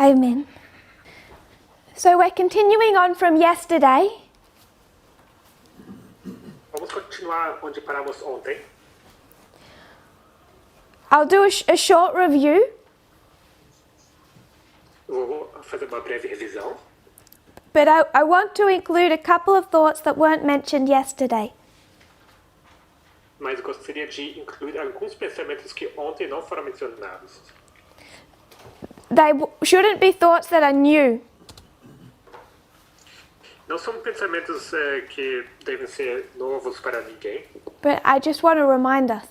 Amen. So we're continuing on from yesterday. Vamos continuar onde paramos ontem. I'll do a short review. Vou fazer uma breve revisão. But I want to include a couple of thoughts that weren't mentioned yesterday. Mas gostaria de incluir alguns pensamentos que ontem não foram mencionados. They shouldn't be thoughts that are new. Não são pensamentos que devem ser novos para ninguém, But I just want to remind us.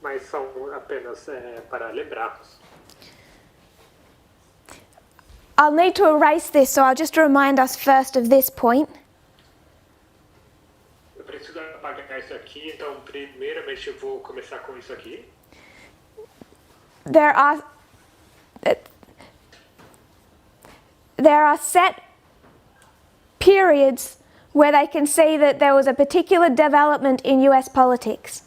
mas são apenas para lembrarmos. I'll need to erase this, so I'll just remind us first of this point. Eu preciso apagar isso aqui, então primeiramente eu vou começar com isso aqui. There are set periods where they can see that there was a particular development in US politics.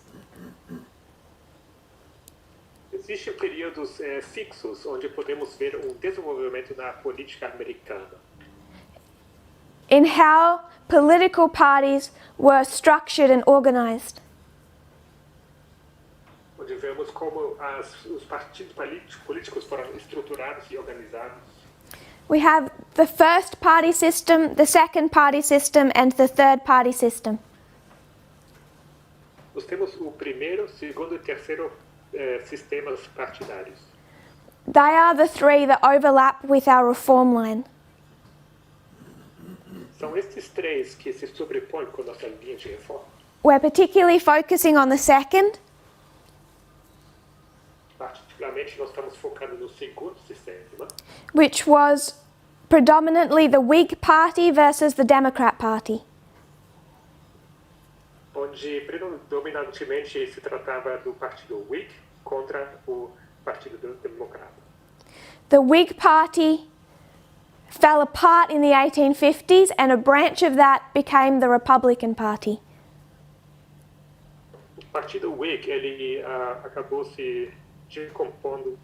Existem períodos fixos onde podemos ver desenvolvimento na política americana. In how political parties were structured and organized. Onde vemos como os partidos políticos foram estruturados e organizados. We have the first party system, the second party system, and the third party system. Nós temos o primeiro, segundo e terceiro sistemas partidários. They are the three that overlap with our reform line. São estes três que se sobrepõem com nossa linha de reforma. We're particularly focusing on the second, Particularmente, nós estamos focando no segundo sistema, which was predominantly the Whig Party versus the Democrat Party. onde predominantemente se tratava do Partido Whig contra o Partido Democrata. The Whig Party fell apart in the 1850s, and a branch of that became the Republican Party. O Partido Whig ele acabou se decompondo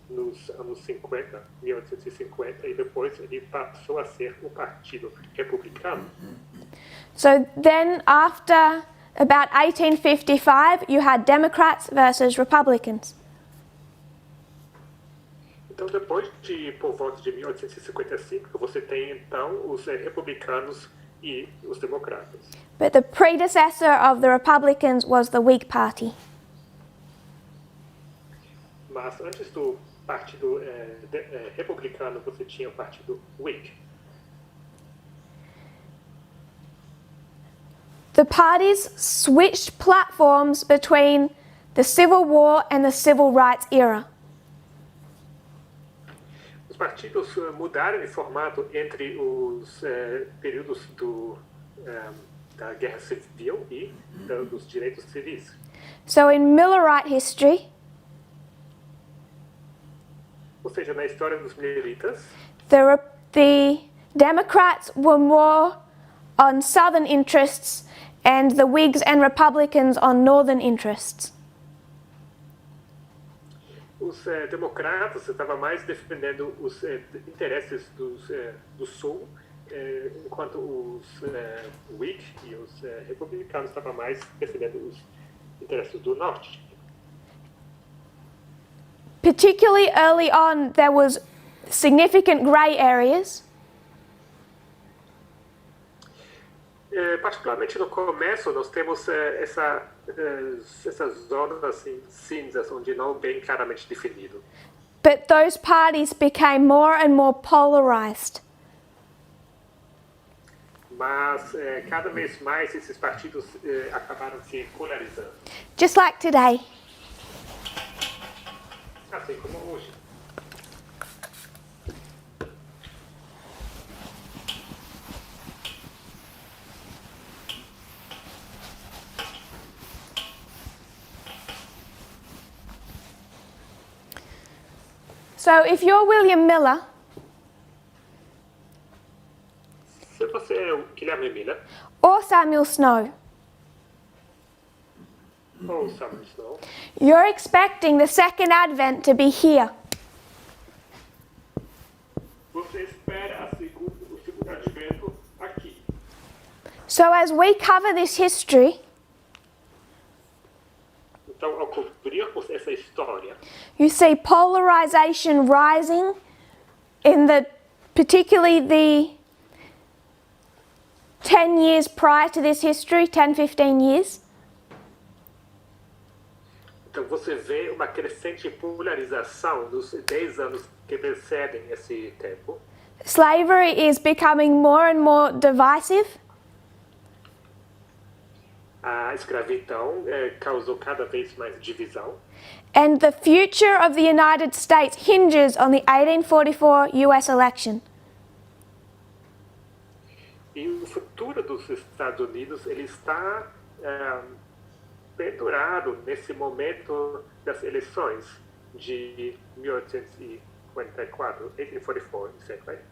nos anos 50, 1850, e depois ele passou a ser o Partido Republicano. So then after about 1855, you had Democrats versus Republicans. Então, depois de por volta de 1855, você tem então os republicanos e os democratas. But the predecessor of the Republicans was the Whig Party. Mas antes do Partido Republicano, você tinha o Partido Whig. The parties switched platforms between the Civil War and the Civil Rights era. Os partidos mudaram de formato entre os períodos da Guerra Civil e dos direitos civis. So in Millerite history, Ou seja, na história dos mileritas, the Democrats were more on Southern interests and the Whigs and Republicans on Northern interests. os democratas estavam mais defendendo os interesses do Sul, enquanto os Whig e os republicanos estavam mais defendendo os interesses do Norte. Particularly early on, there was significant grey areas. Particularmente no começo, nós temos essas zonas assim, cinzas, onde não bem claramente definido. But those parties became more and more polarized. Mas cada vez mais esses partidos acabaram se polarizando. Just like today. Assim como hoje. So if you're William Miller, Se você é o Guilherme Miller or Samuel Snow, Oh, Summer Snow. You're expecting the second advent to be here. Você espera o segundo advento aqui. So as we cover this history, Então, ao cobrirmos essa história, you see polarization rising in particularly the 10 years prior to this history, 10, 15 years. então você vê uma crescente polarização nos 10 anos que precedem esse tempo. Slavery is becoming more and more divisive. A escravidão causou cada vez mais divisão. And the future of the United States hinges on the 1844 US election. E o futuro dos Estados Unidos ele está pendurado nesse momento das eleições de 1844, 1844, is that right?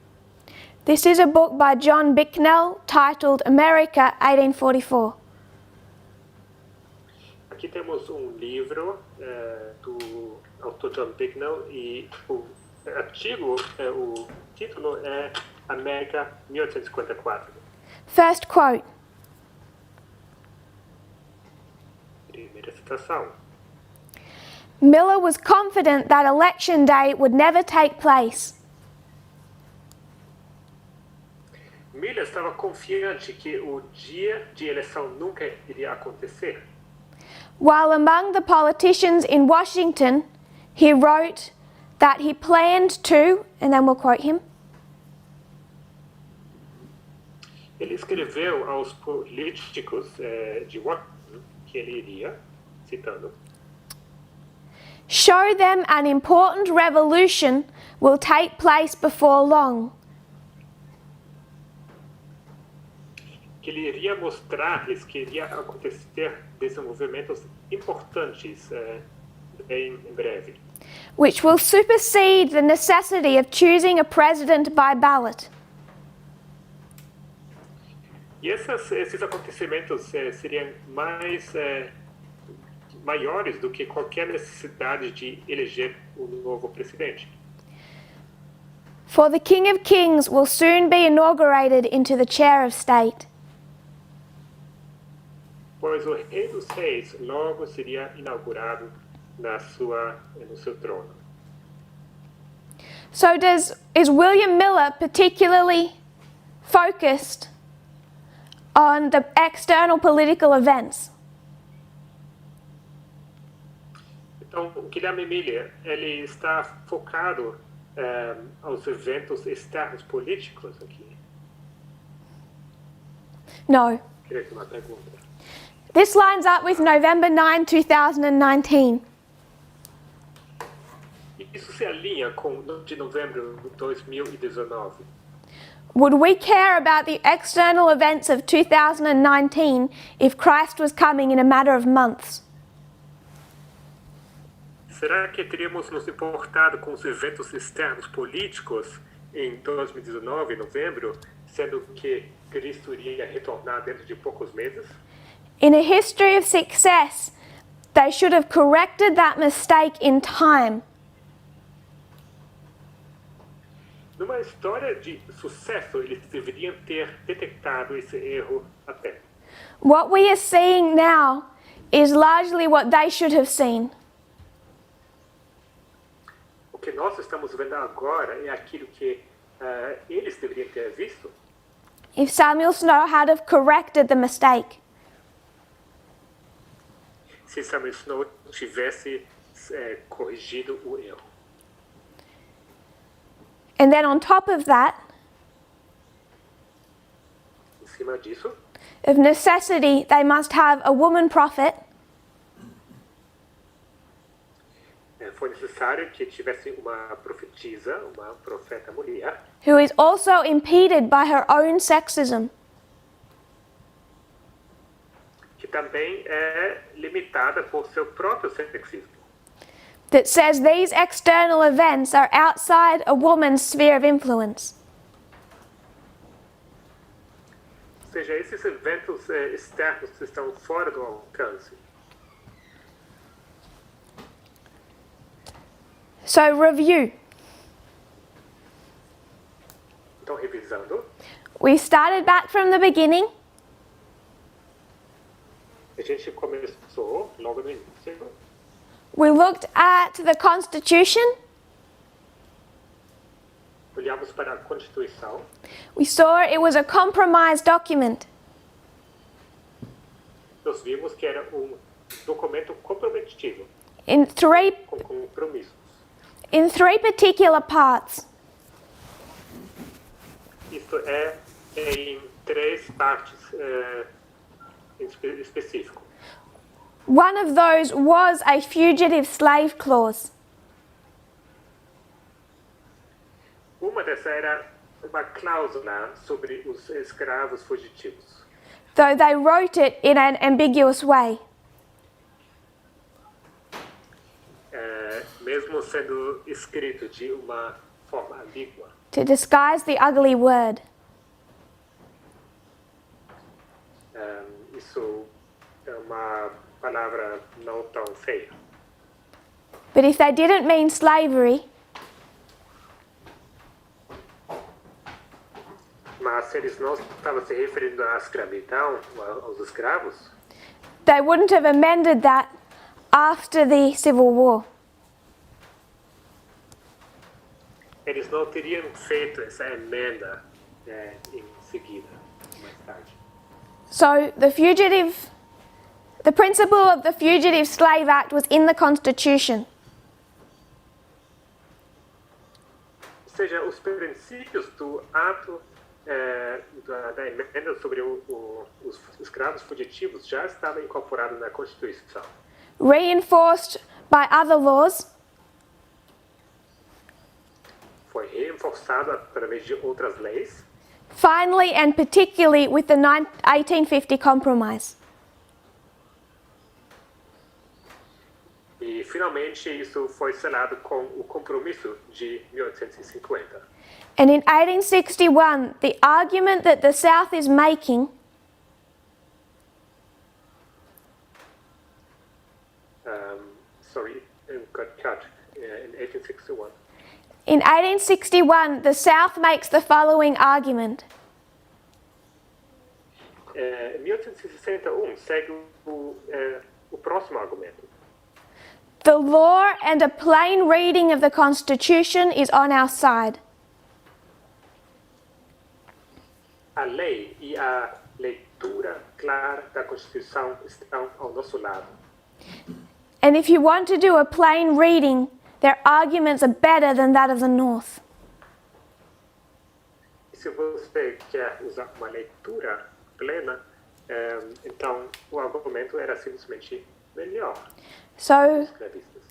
This is a book by John Bicknell titled America 1844. Aqui temos livro do autor John Bicknell e o artigo, o título é América 1854. First quote. Primeira citação. Miller was confident that election day would never take place. Miller estava confiante que o dia de eleição nunca iria acontecer. While among the politicians in Washington, he wrote that he planned to, and then we'll quote him, Ele escreveu aos políticos de Washington que ele iria, citando, show them an important revolution will take place before long. que ele iria mostrar-lhes que iria acontecer desenvolvimentos importantes em breve, Which will supersede the necessity of choosing a president by ballot. E esses acontecimentos seriam maiores do que qualquer necessidade de eleger um novo presidente. For the King of Kings will soon be inaugurated into the chair of state. Pois o Rei dos Reis logo seria inaugurado no seu trono. So is William Miller particularly focused on the external political events? Então, o Guilherme Miller, ele está focado aos eventos externos políticos aqui. No. Queria ter uma pergunta. This lines up with November 9, 2019. Isso se alinha com de novembro de 2019. Would we care about the external events of 2019 if Christ was coming in a matter of months? Será que teríamos nos importado com os eventos externos políticos em 2019, em novembro, sendo que Cristo iria retornar dentro de poucos meses? In a history of success, they should have corrected that mistake in time. Numa história de sucesso, eles deveriam ter detectado esse erro a tempo. What we are seeing now is largely what they should have seen. O que nós estamos vendo agora é aquilo que eles deveriam ter visto. If Samuel Snow had have corrected the mistake. Se Samuel Snow tivesse corrigido o erro. And then on top of that, Em cima disso, of necessity, they must have a woman prophet foi necessário que tivesse uma profetisa, uma profeta mulher, who is also impeded by her own sexism. que também é limitada por seu próprio sexismo. That says these external events are outside a woman's sphere of influence. Ou seja, esses eventos externos estão fora do alcance. So review. Então, revisando, We started back from the beginning. a gente começou logo no início. We looked at the Constitution. Olhamos para a Constituição. We saw it was a compromise document. Nós vimos que era documento comprometido, in three com compromissos. in three particular parts. Isto é em 3 partes específicas. One of those was a fugitive slave clause. Uma dessas era uma cláusula sobre os escravos fugitivos. Though they wrote it in an ambiguous way. Mesmo sendo escrito de uma forma ambígua. To disguise the ugly word. Isso é uma palavra não tão feia. But if they didn't mean slavery, Mas se eles não estavam se referindo à escravidão, aos escravos, they wouldn't have amended that after the Civil War. eles não teriam feito essa emenda em seguida, mais tarde. So the principle of the Fugitive Slave Act was in the Constitution. Ou seja, os princípios do ato da emenda sobre os escravos fugitivos já estavam incorporados na Constituição. Reinforced by other laws, Foi reforçado através de outras leis, finally and particularly with the 1850 Compromise. e finalmente isso foi selado com o compromisso de 1850. And in 1861, the argument that the South is making Sorry, got cut in 1861. in 1861, the South makes the following argument. Em 1861 segue o próximo argumento. The law and a plain reading of the Constitution is on our side. A lei e a leitura clara da Constituição estão ao nosso lado. And if you want to do a plain reading, their arguments are better than that of the North. E se você quer usar uma leitura plena, então o argumento era simplesmente melhor. So, Escravistas.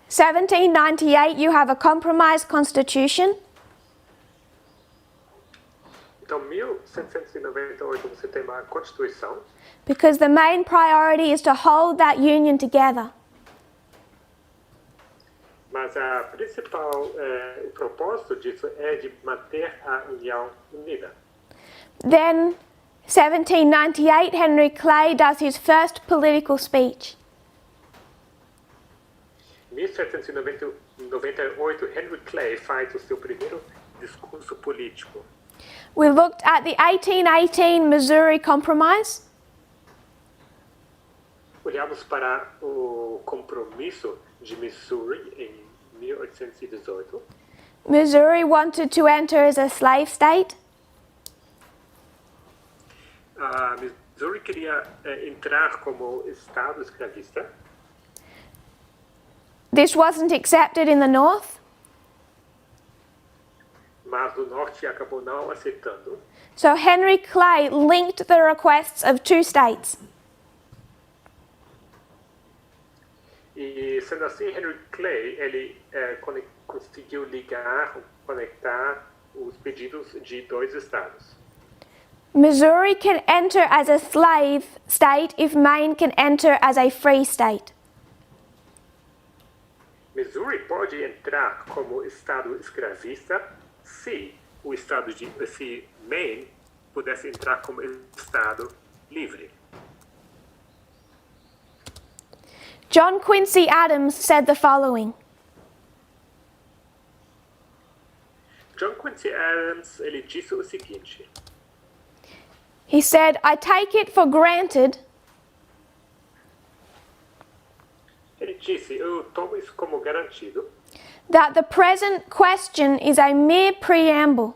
1798, you have a compromise constitution. Então, 1798 você tem uma Constituição, Because the main priority is to hold that union together. mas a principal o propósito disso é de manter a União unida. Then, 1798, Henry Clay does his first political speech. Em 1798, Henry Clay faz o seu primeiro discurso político. We looked at the 1818 Missouri Compromise. Olhamos para o compromisso de Missouri em 1818. Missouri wanted to enter as a slave state. Missouri queria entrar como estado escravista. This wasn't accepted in the North. Mas o norte acabou não aceitando. So Henry Clay linked the requests of two states. E sendo assim, Henry Clay ele conseguiu conectar os pedidos de 2 estados. Missouri can enter as a slave state if Maine can enter as a free state. Missouri pode entrar como estado escravista se o estado se Maine pudesse entrar como estado livre. John Quincy Adams said the following. John Quincy Adams, ele disse o seguinte. He said, I take it for granted Ele disse, eu tomo isso como garantido, that the present question is a mere preamble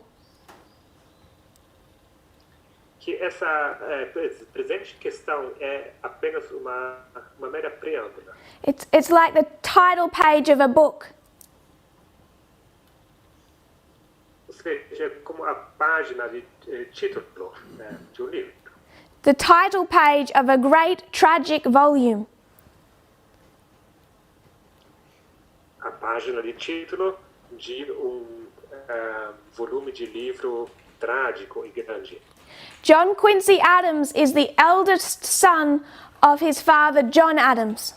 que essa presente questão é apenas uma mera preâmbula. It's like the title page of a book. Ou seja, é como a página de título de um livro. The title page of a great tragic volume. A página de título de volume de livro trágico e grande. John Quincy Adams is the eldest son of his father, John Adams,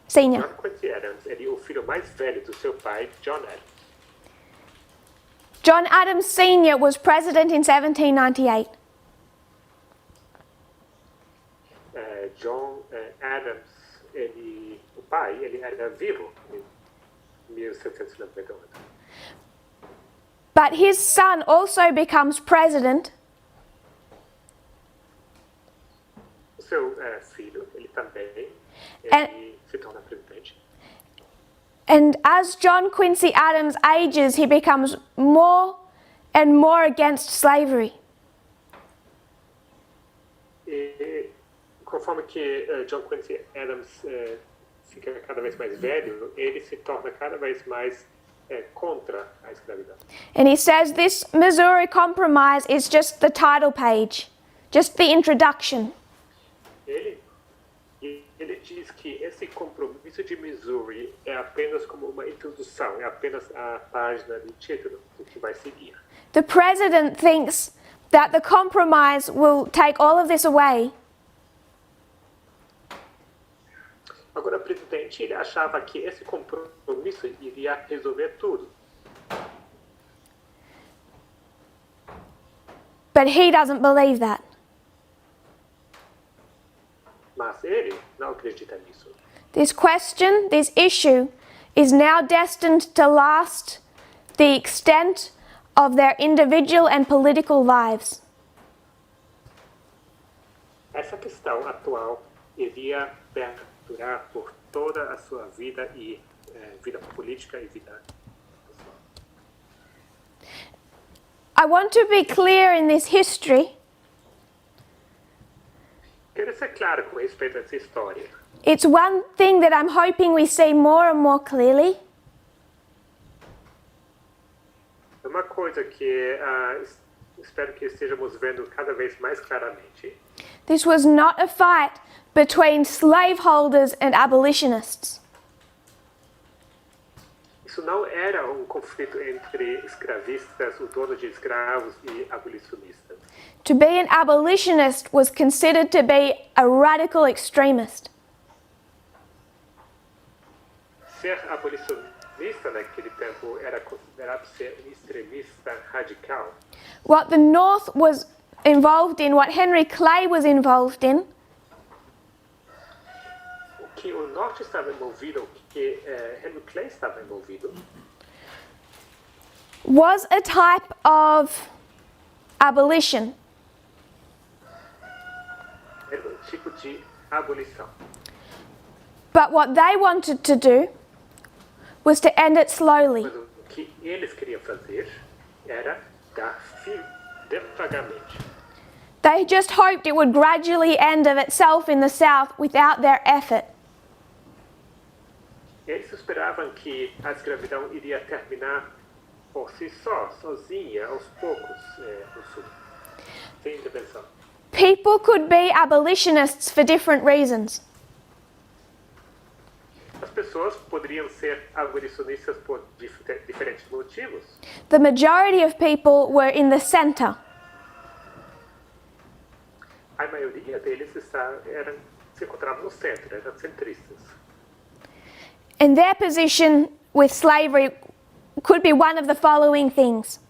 Sr. John Quincy Adams, ele é o filho mais velho do seu pai, John Adams. John Adams Sr. was president in 1798. John Adams, o pai, ele era vivo em 1798. But his son also becomes president O seu filho, ele também se torna presidente. and as John Quincy Adams ages, he becomes more and more against slavery. E conforme que John Quincy Adams fica cada vez mais velho, ele se torna cada vez mais contra a escravidão. And he says this Missouri Compromise is just the title page, just the introduction. Ele diz que esse compromisso de Missouri é apenas como uma introdução, é apenas a página de título do que vai seguir. The president thinks that the compromise will take all of this away. Agora, o presidente ele achava que esse compromisso iria resolver tudo. But he doesn't believe that. Mas ele não acredita nisso. This question, this issue, is now destined to last the extent of their individual and political lives. Essa questão atual iria perdurar por toda a sua vida e vida política e vida pessoal. I want to be clear in this history. Quero ser claro com respeito a essa história. It's one thing that I'm hoping we see more and more clearly. É uma coisa que espero que estejamos vendo cada vez mais claramente. This was not a fight between slaveholders and abolitionists. Isso não era conflito entre escravistas, o dono de escravos e abolicionistas. To be an abolitionist was considered to be a radical extremist. Ser abolicionista naquele tempo era considerado ser um extremista radical. What the North was involved in, what Henry Clay was involved in, O que o norte estava envolvido, o que Henry Clay estava envolvido, was a type of abolition. era um tipo de abolição. But what they wanted to do was to end it slowly. Mas o que eles queriam fazer era dar fim devagarmente. They just hoped it would gradually end of itself in the South without their effort. Eles esperavam que a escravidão iria terminar por si só, sozinha, aos poucos, no sul, sem intervenção. People could be abolitionists for different reasons. As pessoas poderiam ser abolicionistas por diferentes motivos. The majority of people were in the center. A maioria deles se encontravam no centro, eram centristas. And their position with slavery could be one of the following things.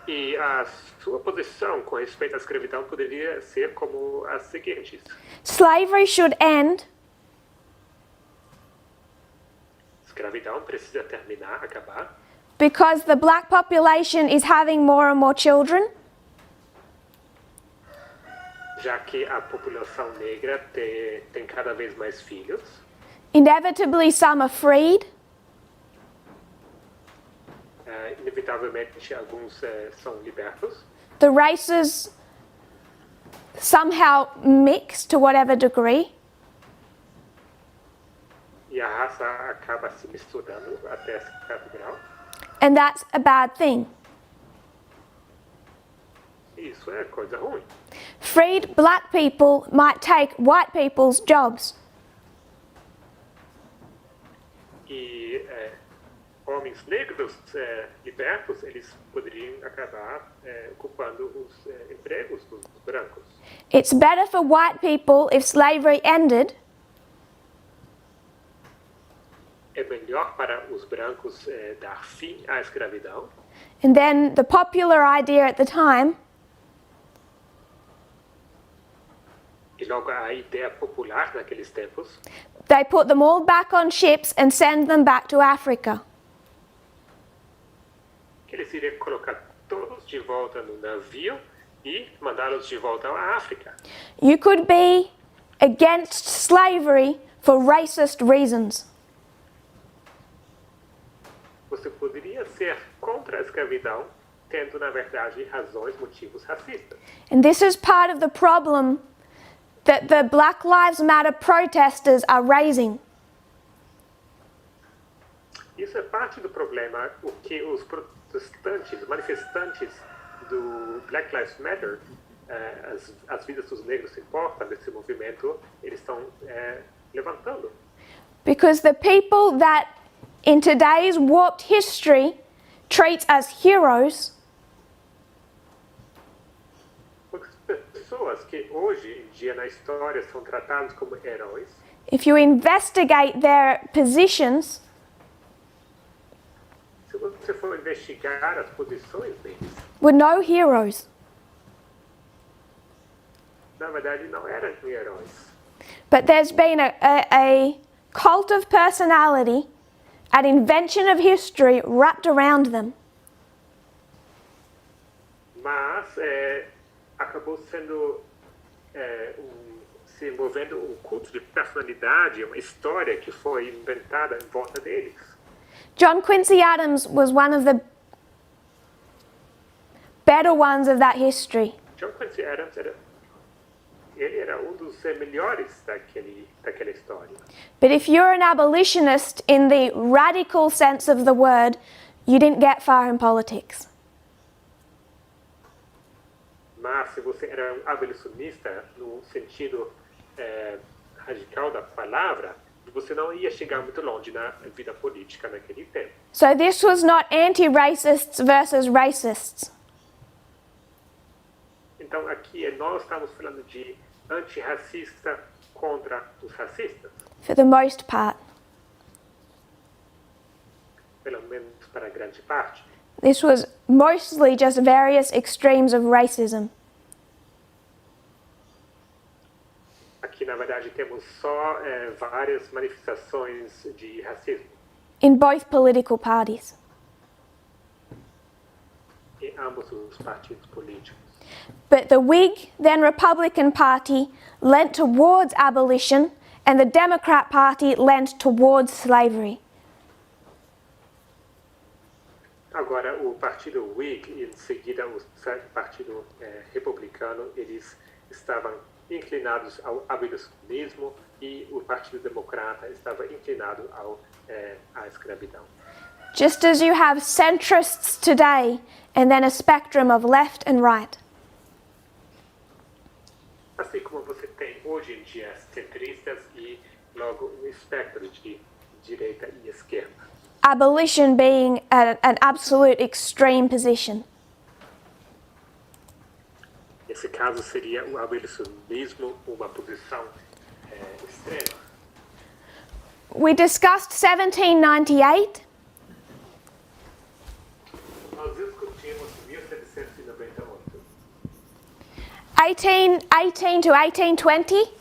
E a sua posição com respeito à escravidão poderia ser como as seguintes. Slavery should end escravidão precisa terminar, acabar, because the black population is having more and more children, já que a população negra tem cada vez mais filhos. inevitably some are freed, Inevitavelmente, alguns são libertos. the races somehow mix to whatever degree, E a raça acaba se misturando até certo grau. and that's a bad thing. Isso é coisa ruim. Freed black people might take white people's jobs. E homens negros libertos, eles poderiam acabar ocupando os empregos dos brancos. It's better for white people if slavery ended É melhor para os brancos dar fim à escravidão. and then the popular idea at the time E logo a ideia popular naqueles tempos, they put them all back on ships and send them back to Africa. que eles iriam colocar todos de volta no navio e mandá-los de volta à África. You could be against slavery for racist reasons. Você poderia ser contra a escravidão, tendo, na verdade, razões, motivos racistas. And this is part of the problem that the Black Lives Matter protesters are raising. Isso é parte do problema, o que os protestantes, manifestantes do Black Lives Matter, as vidas dos negros importam, desse movimento, eles estão levantando. Because the people that in today's warped history treats as heroes Porque as pessoas que hoje em dia na história são tratadas como heróis, if you investigate their positions, se você for investigar as posições deles, were no heroes. na verdade não eram heróis. But there's been a cult of personality, an invention of history wrapped around them. Mas acabou sendo se envolvendo um culto de personalidade, uma história que foi inventada em volta deles. John Quincy Adams was one of the better ones of that history. John Quincy Adams ele era um dos melhores daquela história. But if you're an abolitionist in the radical sense of the word, you didn't get far in politics. Mas se você era um abolicionista no sentido radical da palavra, você não ia chegar muito longe na vida política naquele tempo. So this was not anti-racists versus racists. Então aqui nós estamos falando de antirracista contra os racistas, For the most part. pelo menos para grande parte. This was mostly just various extremes of racism. Aqui, na verdade, temos só várias manifestações de racismo In both political parties. em ambos os partidos políticos. But the Whig, then Republican Party, leant towards abolition, and the Democrat Party leant towards slavery. Agora, o partido Whig e, em seguida, o partido republicano, eles estavam inclinados ao abolicionismo e o partido democrata estava inclinado à escravidão. Just as you have centrists today, and then a spectrum of left and right. Assim como você tem hoje em dia centristas e logo um espectro de direita e esquerda. Abolition being an absolute extreme position. Nesse caso seria o abolicionismo uma posição extrema. We discussed 1798. Nós discutimos 1798. 1818 to 1820.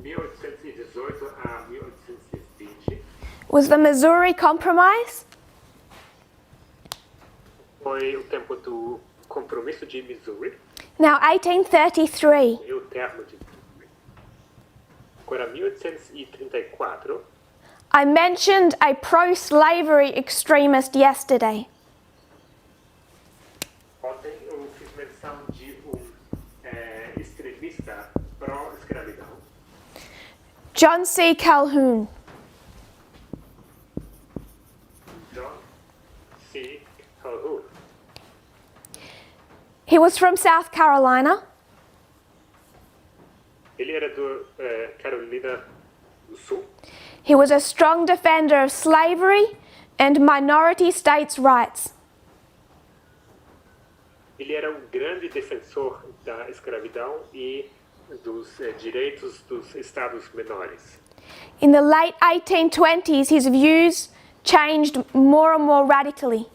1818 a was the Missouri Compromise. Foi o tempo do compromisso de Missouri, Now 1833. e o termo de agora 1834. I mentioned a pro-slavery extremist yesterday. Ontem eu fiz menção de extremista pró-escravidão, John C. Calhoun. John C. Calhoun. He was from South Carolina. Ele era do Carolina do Sul. He was a strong defender of slavery and minority states' rights. Ele era um grande defensor da escravidão e dos direitos dos estados menores. In the late 1820s, his views changed more and more radically.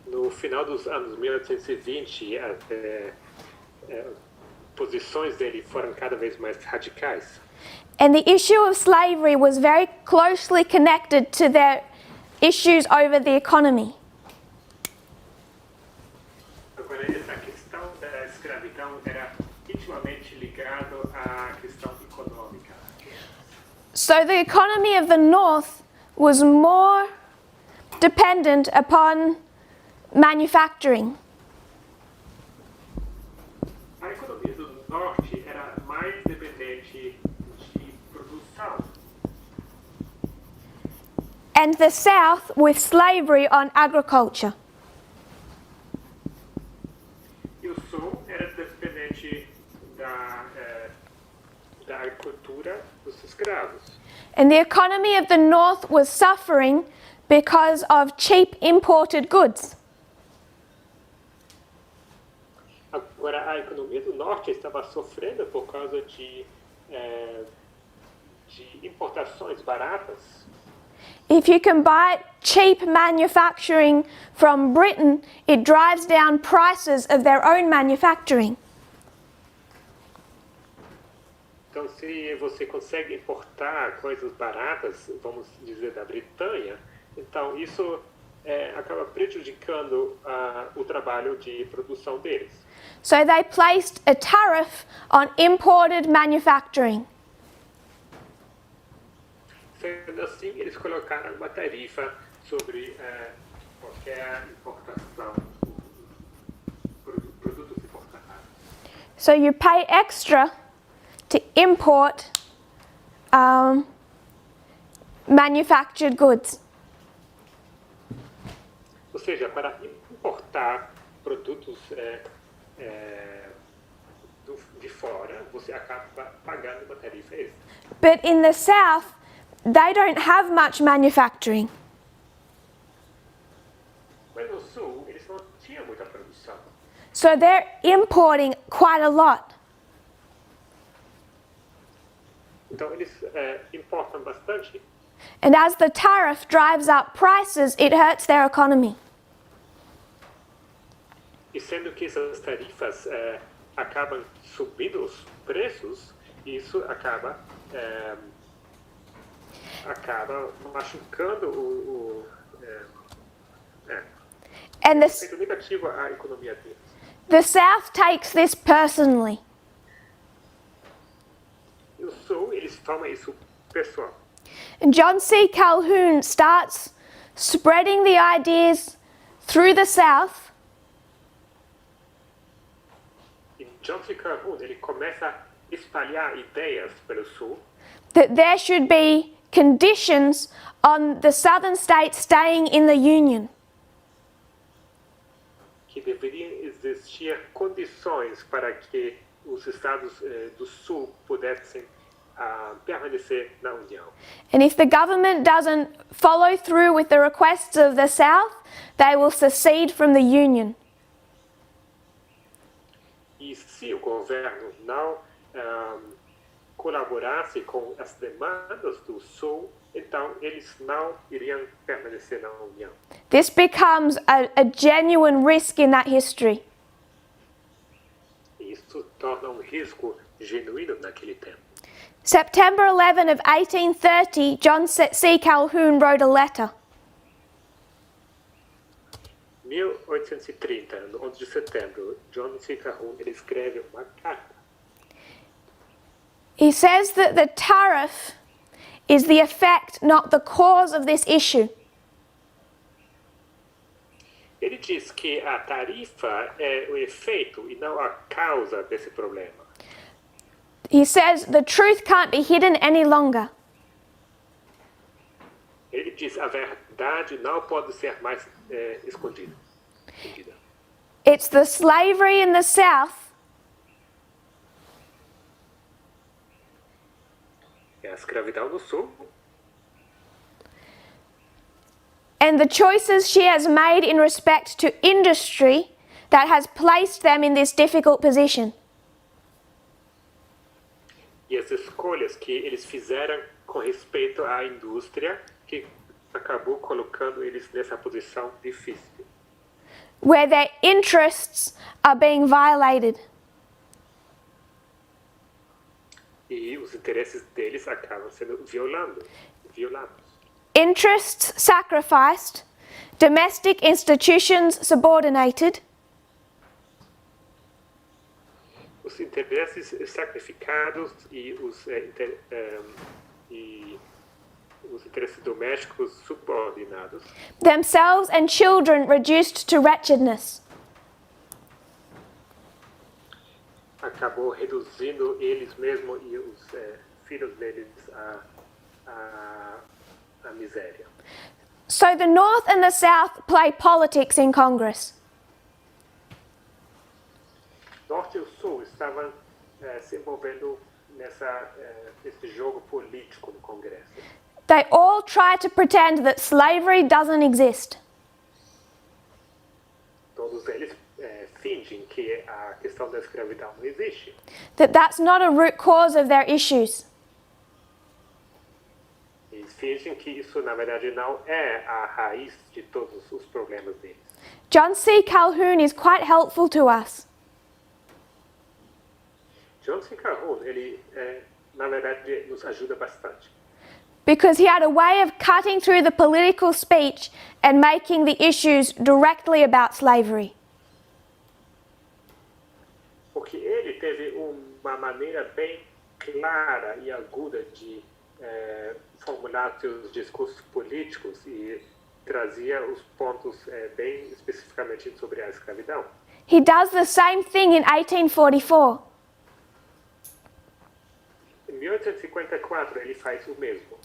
No final dos anos 1820, posições dele foram cada vez mais radicais. And the issue of slavery was very closely connected to their issues over the economy. Agora, essa questão da escravidão era intimamente ligado à questão econômica. So the economy of the North was more dependent upon manufacturing. A economia do norte era mais dependente de produção, And the South with slavery on agriculture. e o sul era dependente da agricultura dos escravos. And the economy of the North was suffering because of cheap imported goods. Agora, a economia do norte estava sofrendo por causa de importações baratas. If you can buy cheap manufacturing from Britain, it drives down prices of their own manufacturing. Então, se você consegue importar coisas baratas, vamos dizer, da Bretanha, então isso acaba prejudicando o trabalho de produção deles. So they placed a tariff on imported manufacturing. Sendo assim, eles colocaram uma tarifa sobre qualquer importação, produtos importados. So you pay extra to import manufactured goods. Ou seja, para importar produtos de fora, você acaba pagando uma tarifa extra. But in the South, they don't have much manufacturing. Mas no sul, eles não tinham muita produção. So they're importing quite a lot. Então, eles importam bastante. And as the tariff drives up prices, it hurts their economy. E sendo que essas tarifas acabam subindo os preços, isso acaba machucando o And efeito negativo à economia deles. the South takes this personally. E o sul, eles tomam isso pessoal. And John C. Calhoun starts spreading the ideas through the South E John C. Calhoun, ele começa a espalhar ideias pelo sul that there should be conditions on the southern states staying in the Union. que deveriam existir condições para que os estados do sul pudessem permanecer na União. And if the government doesn't follow through with the requests of the South, they will secede from the Union. E se o governo não colaborasse com as demandas do sul, então eles não iriam permanecer na União. This becomes a genuine risk in that history. E isso torna um risco genuíno naquele tempo. September 11 of 1830, John C. Calhoun wrote a letter. 1830, no 11 de setembro, John C. Calhoun ele escreve uma carta. He says that the tariff is the effect, not the cause of this issue. Ele diz que a tarifa é o efeito e não a causa desse problema. He says the truth can't be hidden any longer. Ele diz a verdade não pode ser mais escondida. It's the slavery in the South É a escravidão no sul and the choices she has made in respect to industry that has placed them in this difficult position. e as escolhas que eles fizeram com respeito à indústria que acabou colocando eles nessa posição difícil. Where their interests are being violated. E os interesses deles acabam sendo violados. Interests sacrificed, domestic institutions subordinated, Os interesses sacrificados e os interesses domésticos subordinados, themselves and children reduced to wretchedness. acabou reduzindo eles mesmos e os filhos deles à miséria. So the North and the South play politics in Congress. Norte e o Sul estavam se envolvendo nesse jogo político no Congresso. They all try to pretend that slavery doesn't exist. Todos eles fingem que a questão da escravidão não existe. That that's not a root cause of their issues. Eles fingem que isso, na verdade, não é a raiz de todos os problemas deles. John C. Calhoun is quite helpful to us. John C. Calhoun, ele, na verdade, nos ajuda bastante. Because he had a way of cutting through the political speech and making the issues directly about slavery. Porque ele teve uma maneira bem clara e aguda de formular seus discursos políticos e trazia os pontos bem especificamente sobre a escravidão. He does the same thing in 1844. Em 1854 ele faz o mesmo.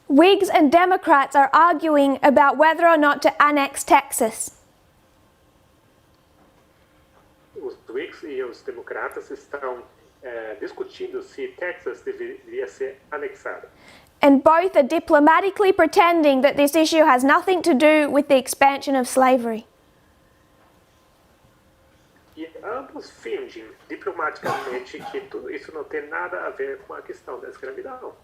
Whigs and Democrats are arguing about whether or not to annex Texas. Os Whigs e os democratas estão discutindo se Texas deveria ser anexada. And both are diplomatically pretending that this issue has nothing to do with the expansion of slavery. E ambos fingem diplomaticamente que tudo isso não tem nada a ver com a questão da escravidão.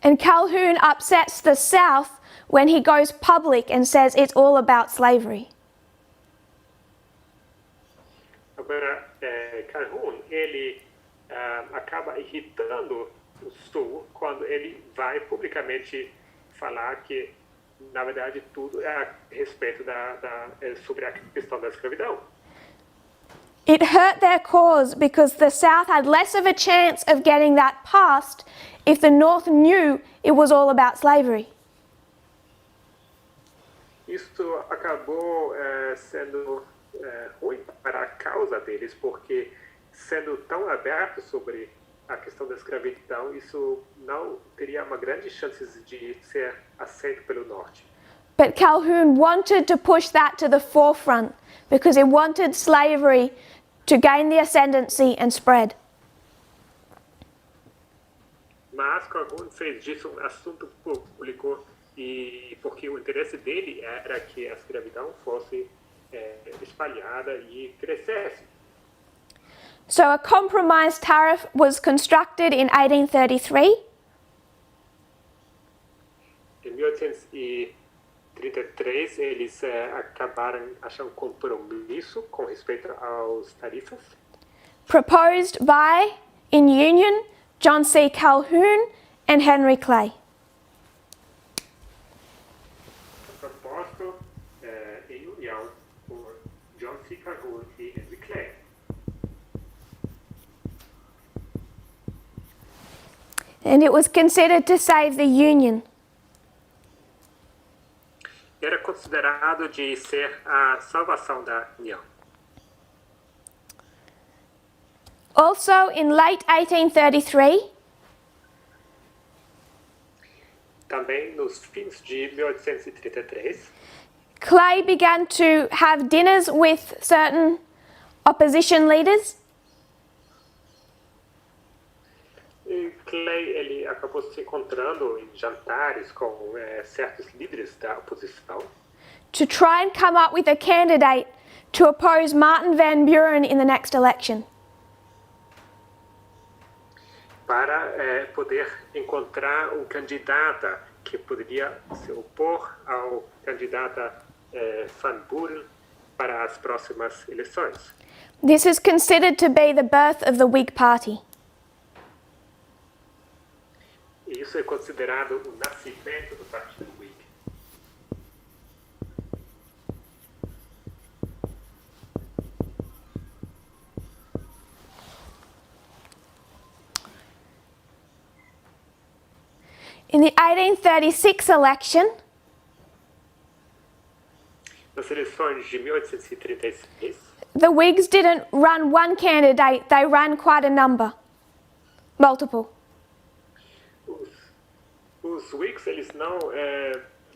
And Calhoun upsets the South when he goes public and says it's all about slavery. Agora, Calhoun, ele acaba irritando o Sul quando ele vai publicamente falar que, na verdade, tudo é a respeito sobre a questão da escravidão. It hurt their cause because the South had less of a chance of getting that passed if the North knew it was all about slavery. Isso acabou sendo ruim para a causa deles, porque sendo tão aberto sobre a questão da escravidão, isso não teria uma grande chance de ser aceito pelo Norte. But Calhoun wanted to push that to the forefront because he wanted slavery to gain the ascendancy and spread. Mas Calhoun fez disso um assunto público e porque o interesse dele era que a escravidão fosse espalhada e crescesse. So a compromise tariff was constructed in 1833. Em 1833 eles acabaram achando um compromisso com respeito aos tarifas. Proposed by, in union, John C. Calhoun, and Henry Clay. Proposto em união por John C. Calhoun e Henry Clay. And it was considered to save the Union. Era considerado de ser a salvação da União. Also, in late 1833, Também nos fins de 1833, Clay began to have dinners with certain opposition leaders. e Clay ele acabou se encontrando em jantares com certos líderes da oposição To try and come up with a candidate to oppose Martin Van Buren in the next election. para poder encontrar um candidato que poderia se opor ao candidato Van Buren para as próximas eleições. This is considered to be the birth of the Whig Party. E isso é considerado o nascimento do Partido Whig. In the 1836 election, Nas eleições de 1836, the Whigs didn't run one candidate, they ran quite a number. Multiple. os Whigs eles não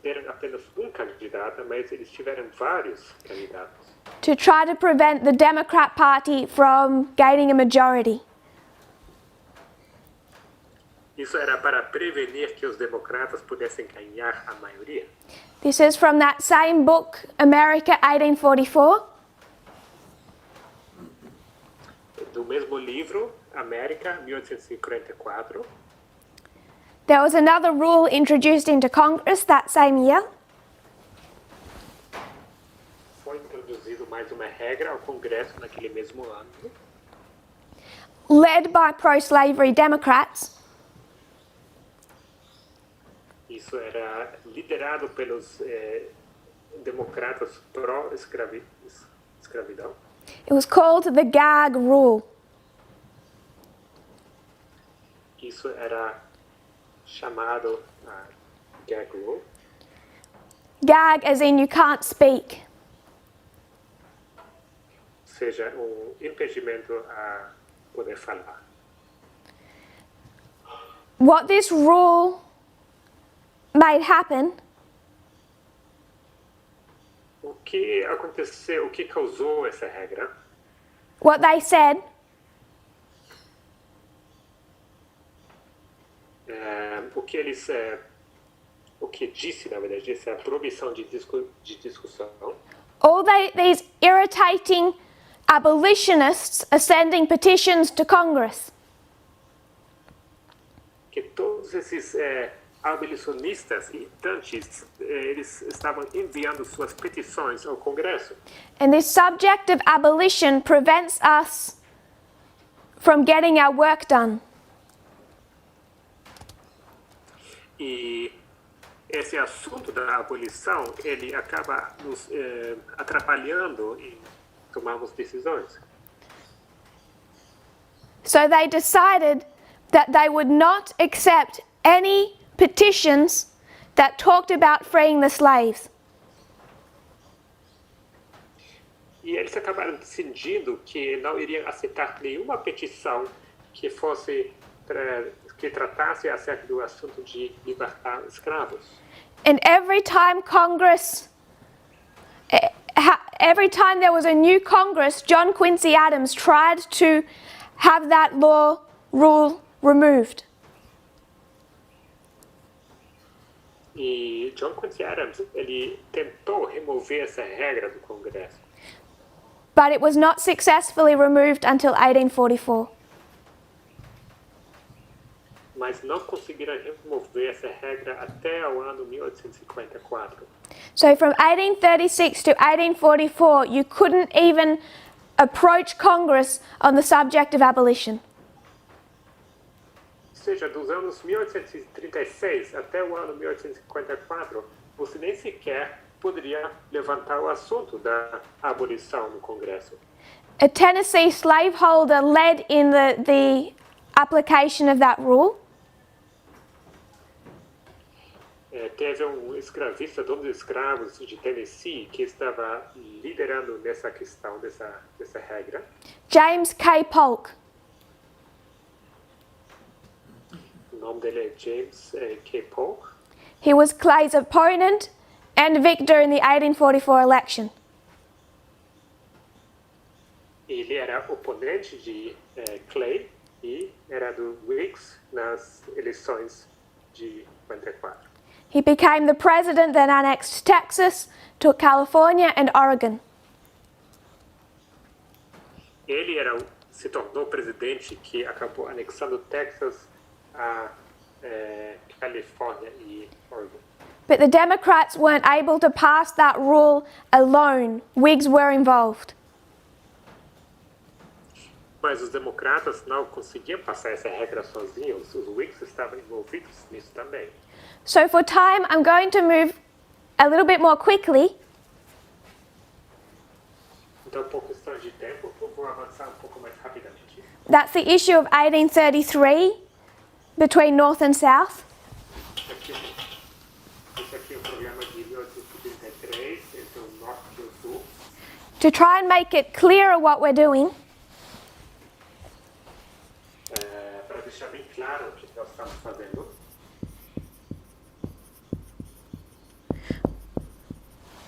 deram apenas um candidato, mas eles tiveram vários candidatos. To try to prevent the Democrat Party from gaining a majority. Isso era para prevenir que os democratas pudessem ganhar a maioria. This is from that same book, America 1844. Do mesmo livro, América, 1844, There was another rule introduced into Congress that same year. foi introduzido mais uma regra ao Congresso naquele mesmo ano, Led by pro-slavery Democrats, isso era liderado pelos democratas pró-escravidão. it was called the gag rule. Isso era chamado gag rule, Gag as in you can't speak. ou seja, impedimento a poder falar. What this rule made happen O que aconteceu, o que causou essa regra? what they said O que disse, na verdade, essa proibição de discussão, all these irritating abolitionists are sending petitions to Congress. que todos esses abolicionistas irritantes, eles estavam enviando suas petições ao Congresso. And this subject of abolition prevents us from getting our work done. E esse assunto da abolição, ele acaba nos atrapalhando em tomarmos decisões. So they decided that they would not accept any petitions that talked about freeing the slaves. E eles acabaram decidindo que não iriam aceitar nenhuma petição que fosse que tratasse acerca do assunto de libertar escravos. And every time there was a new Congress, John Quincy Adams tried to have that rule removed. E John Quincy Adams, ele tentou remover essa regra do Congresso, But it was not successfully removed until 1844. mas não conseguiram remover essa regra até o ano 1854. So from 1836 to 1844, you couldn't even approach Congress on the subject of abolition. seja, dos anos 1836 até o ano 1854, você nem sequer poderia levantar o assunto da abolição no Congresso. A Tennessee slaveholder led in the application of that rule. Teve escravista, dono de escravos de Tennessee, que estava liderando nessa questão, dessa regra. James K. Polk. O nome dele é James K. Polk. He was Clay's opponent and victor in the 1844 election. Ele era oponente de Clay e era do Whigs nas eleições de 54. He became the president that annexed Texas, took California and Oregon. Ele se tornou presidente que acabou anexando Texas, a Califórnia e Oregon. But the Democrats weren't able to pass that rule alone. Whigs were involved. Mas os democratas não conseguiam passar essa regra sozinhos. Os Whigs estavam envolvidos nisso também. So for time, I'm going to move a little bit more quickly. Então, por questão de tempo, eu vou avançar pouco mais rapidamente. That's the issue of 1833 between North and South. Esse aqui é o problema de 1833 entre o norte e o sul. To try and make it clearer what we're doing, Para deixar bem claro o que nós estamos fazendo.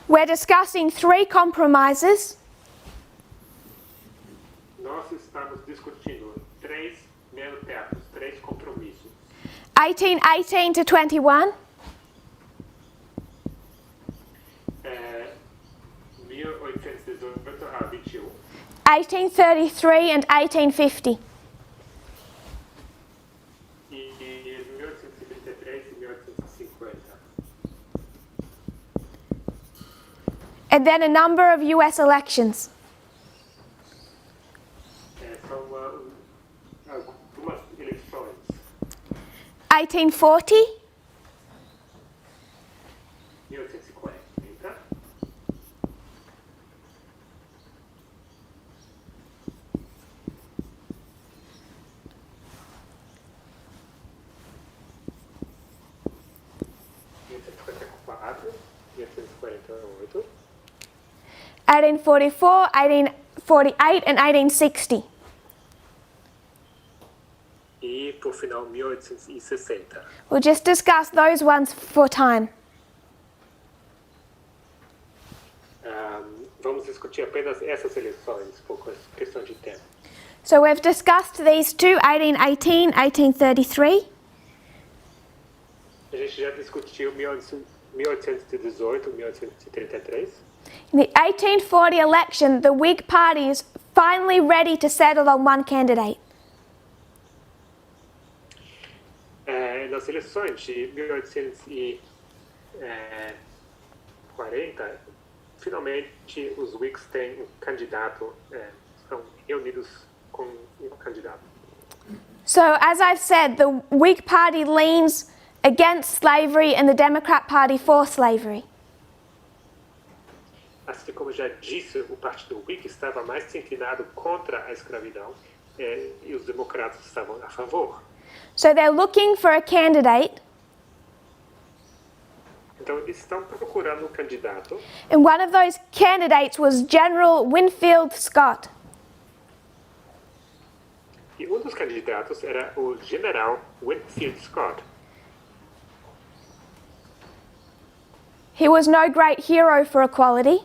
we're discussing 3 compromises. Nós estamos discutindo 3 meio-termos, 3 compromissos. 1818 to 21, 1818 a 21, 1833 and 1850. e 1833 e 1850. And then a number of US elections. São algumas eleições. 1840, 1840, 1854, 1848, 1844, 1848 and 1860. e, por final, 1860. We'll just discuss those ones for time. Vamos discutir apenas essas eleições, por questão de tempo. So we've discussed these two, 1818, 1833. A gente já discutiu 1818, 1833. In the 1840 election, the Whig Party is finally ready to settle on one candidate. Nas eleições de 1840, finalmente os Whigs têm um candidato, estão reunidos com um candidato. So as I've said, the Whig Party leans against slavery and the Democrat Party for slavery. Assim como já disse, o Partido Whig estava mais inclinado contra a escravidão e os democratas estavam a favor. So they're looking for a candidate, Então eles estão procurando um candidato and one of those candidates was General Winfield Scott. e um dos candidatos era o general Winfield Scott. He was no great hero for equality,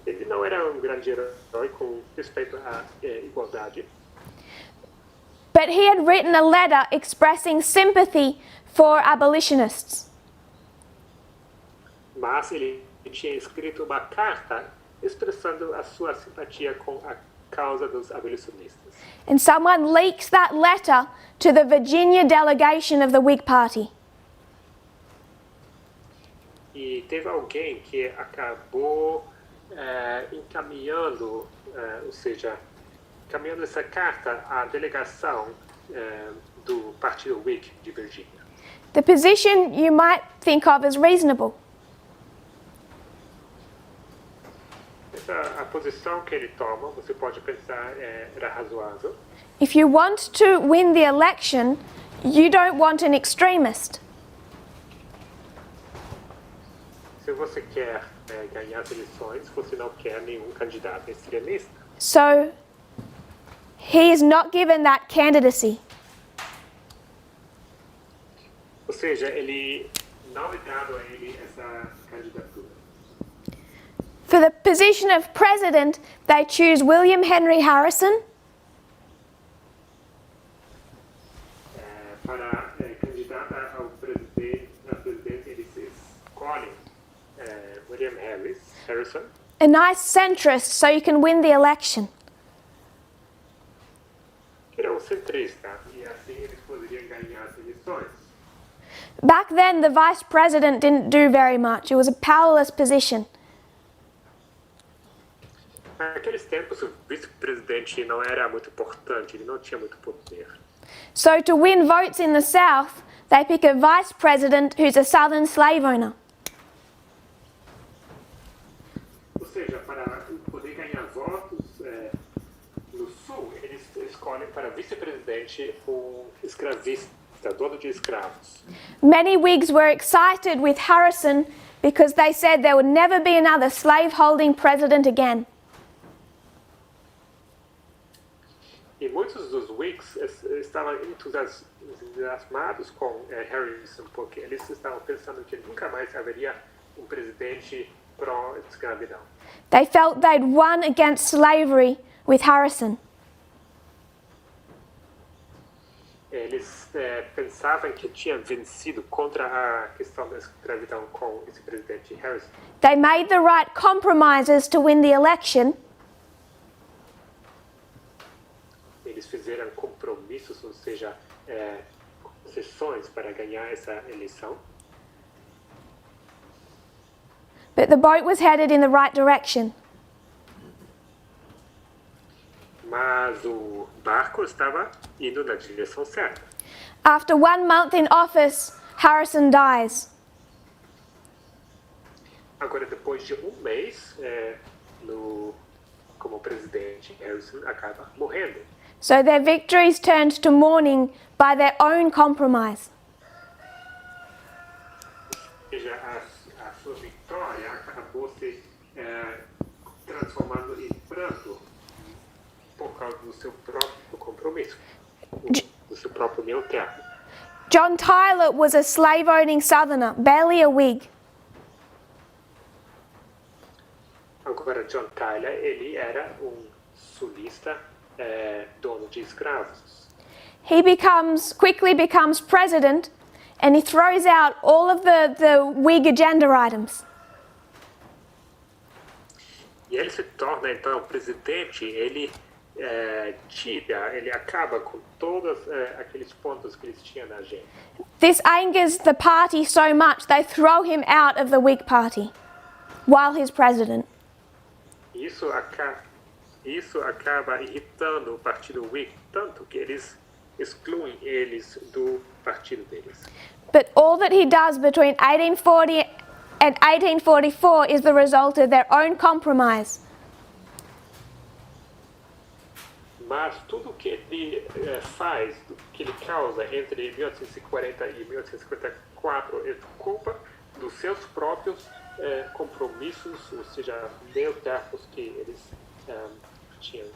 Ele não era um grande herói com respeito à igualdade, but he had written a letter expressing sympathy for abolitionists. mas ele tinha escrito uma carta expressando a sua simpatia com a causa dos abolicionistas. And someone leaks that letter to the Virginia delegation of the Whig Party. E teve alguém que acabou encaminhando, ou seja, encaminhando essa carta à delegação do Partido Whig de Virgínia. The position you might think of as reasonable. A posição que ele toma, você pode pensar, era razoável. If you want to win the election, you don't want an extremist. Se você quer ganhar as eleições, você não quer nenhum candidato extremista. So he is not given that candidacy. Ou seja, ele não é dado a ele essa candidatura. For the position of president, they choose William Henry Harrison, Para candidata ao presidente, eles escolhem William Harrison, a nice centrist, so you can win the election. que era um centrista, e assim eles poderiam ganhar as eleições. Back then, the vice president didn't do very much. It was a powerless position. Naqueles tempos, o vice-presidente não era muito importante, ele não tinha muito poder. So to win votes in the South, they pick a vice president who's a southern slave owner. Ou seja, para poder ganhar votos no Sul, eles escolhem para vice-presidente um escravista, dono de escravos. Many Whigs were excited with Harrison because they said there would never be another slave-holding president again. E muitos dos Whigs estavam entusiasmados com Harrison, porque eles estavam pensando que nunca mais haveria um presidente pró-escravidão. They felt they'd won against slavery with Harrison. Eles pensavam que tinham vencido contra a questão da escravidão com esse presidente Harrison. They made the right compromises to win the election, Eles fizeram compromissos, ou seja, concessões para ganhar essa eleição. but the boat was headed in the right direction. Mas o barco estava indo na direção certa. After 1 month in office, Harrison dies. Agora, depois de um mês como presidente, Harrison acaba morrendo. So their victories turned to mourning by their own compromise. Ou seja, a sua vitória acabou se transformando em pranto por causa do seu próprio compromisso, do seu próprio meio termo. John Tyler was a slave-owning southerner, barely a Whig. Agora, John Tyler, ele era sulista, dono de escravos. He quickly becomes president, and he throws out all of the Whig agenda items. E ele se torna, então, presidente, ele acaba com todos aqueles pontos que eles tinham na agenda. This angers the party so much they throw him out of the Whig party while he's president. Isso acaba irritando o partido Whig, tanto que eles excluem eles do partido deles. But all that he does between 1840 and 1844 is the result of their own compromise. Mas tudo que ele faz, que ele causa entre 1840 e 1854 é culpa dos seus próprios compromissos, ou seja, meio termos que eles tinham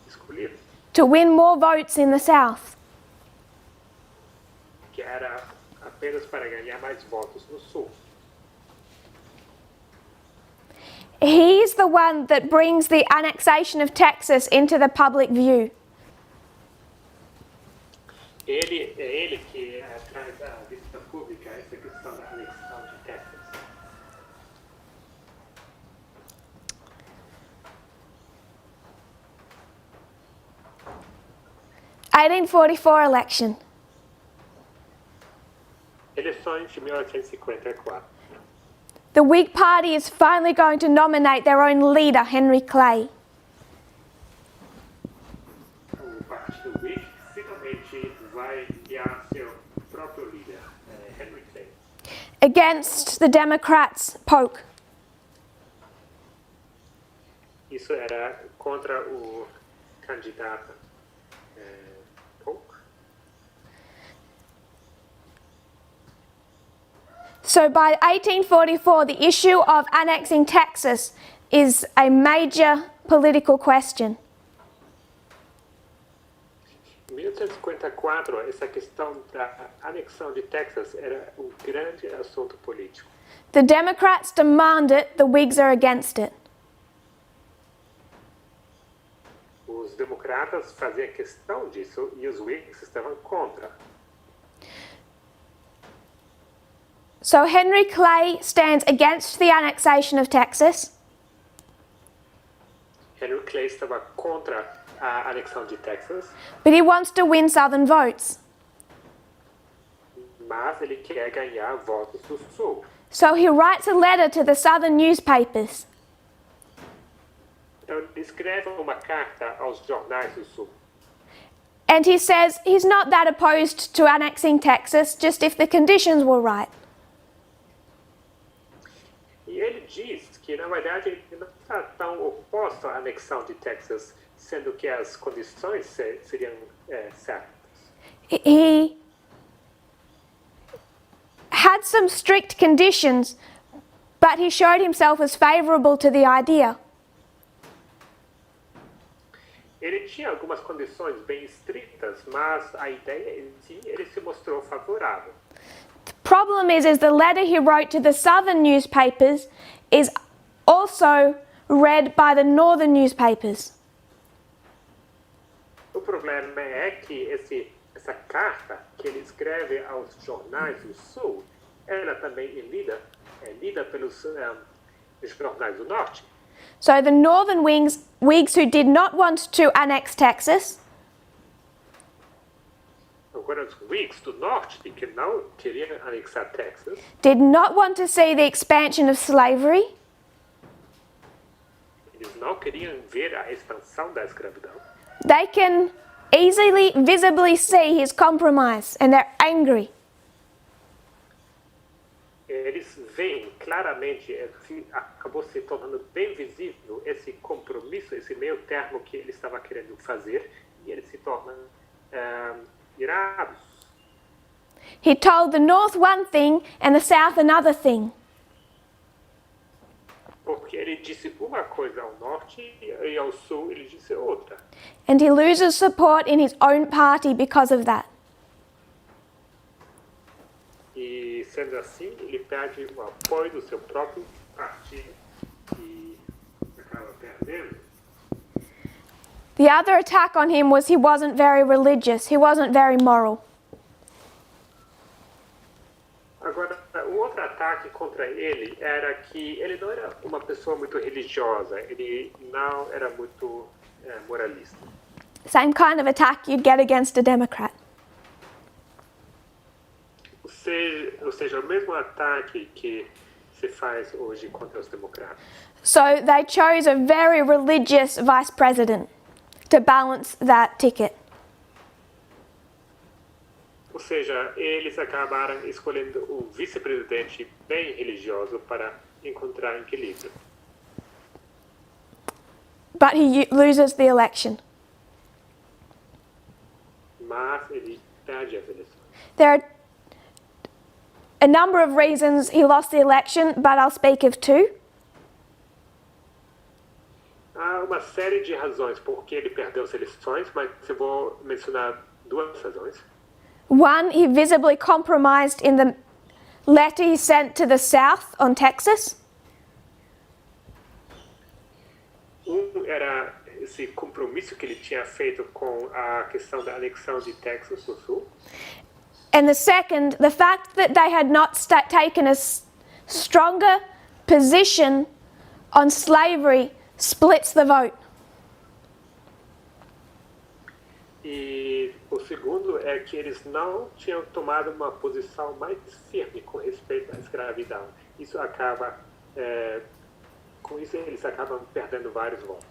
escolhido. To win more votes in the South. Que era apenas para ganhar mais votos no Sul. He's the one that brings the annexation of Texas into the public view. Ele é ele que traz à vista pública essa questão da anexação de Texas. (1844) election. Eleições de 1854. The Whig Party is finally going to nominate their own leader, Henry Clay. vai guiar seu próprio líder, Henry Clay. against the Democrats' Polk. Isso era contra o candidato Polk. So by 1844, the issue of annexing Texas is a major political question. Em 1854, essa questão da anexão de Texas era um grande assunto político. The Democrats demand it, the Whigs are against it. Os democratas faziam questão disso e os Whigs estavam contra. So Henry Clay stands against the annexation of Texas, Henry Clay estava contra a anexão de Texas, but he wants to win Southern votes. mas ele quer ganhar votos do Sul. So he writes a letter to the Southern newspapers. Então ele escreve uma carta aos jornais do Sul. And he says he's not that opposed to annexing Texas, just if the conditions were right. E ele diz que, na verdade, ele não está tão oposto à anexão de Texas, sendo que as condições seriam certas. He had some strict conditions, but he showed himself as favourable to the idea. Ele tinha algumas condições bem estritas, mas a ideia em si, ele se mostrou favorável. Problem is the letter he wrote to the Southern newspapers is also read by the Northern newspapers. O problema é que essa carta que ele escreve aos jornais do Sul, ela também é lida pelos jornais do Norte. So the Northern Whigs who did not want to annex Texas Agora, os Whigs do Norte, que não queriam anexar Texas, did not want to see the expansion of slavery, eles não queriam ver a expansão da escravidão. they can easily, visibly see his compromise and they're angry. Eles veem claramente, acabou se tornando bem visível esse compromisso, esse meio termo que ele estava querendo fazer, e eles se tornam irados. He told the North one thing and the South another thing. Porque ele disse uma coisa ao norte e ao sul ele disse outra. And he loses support in his own party because of that. E sendo assim, ele perde o apoio do seu próprio partido e acaba perdendo. The other attack on him was he wasn't very religious, he wasn't very moral. Agora, um outro ataque contra ele era que ele não era uma pessoa muito religiosa, ele não era muito moralista. Same kind of attack you'd get against a Democrat. Ou seja, o mesmo ataque que se faz hoje contra os democratas. So they chose a very religious vice president to balance that ticket. Ou seja, eles acabaram escolhendo o vice-presidente bem religioso para encontrar equilíbrio. But he loses the election. Mas ele perde as eleições. There are a number of reasons he lost the election, but I'll speak of two. Há uma série de razões por que ele perdeu as eleições, mas eu vou mencionar duas razões. One, he visibly compromised in the letter he sent to the South on Texas. Era esse compromisso que ele tinha feito com a questão da anexão de Texas do Sul. And the second, the fact that they had not taken a stronger position on slavery splits the vote. E o segundo é que eles não tinham tomado uma posição mais firme com respeito à escravidão. Isso acaba, com isso eles acabam perdendo vários votos.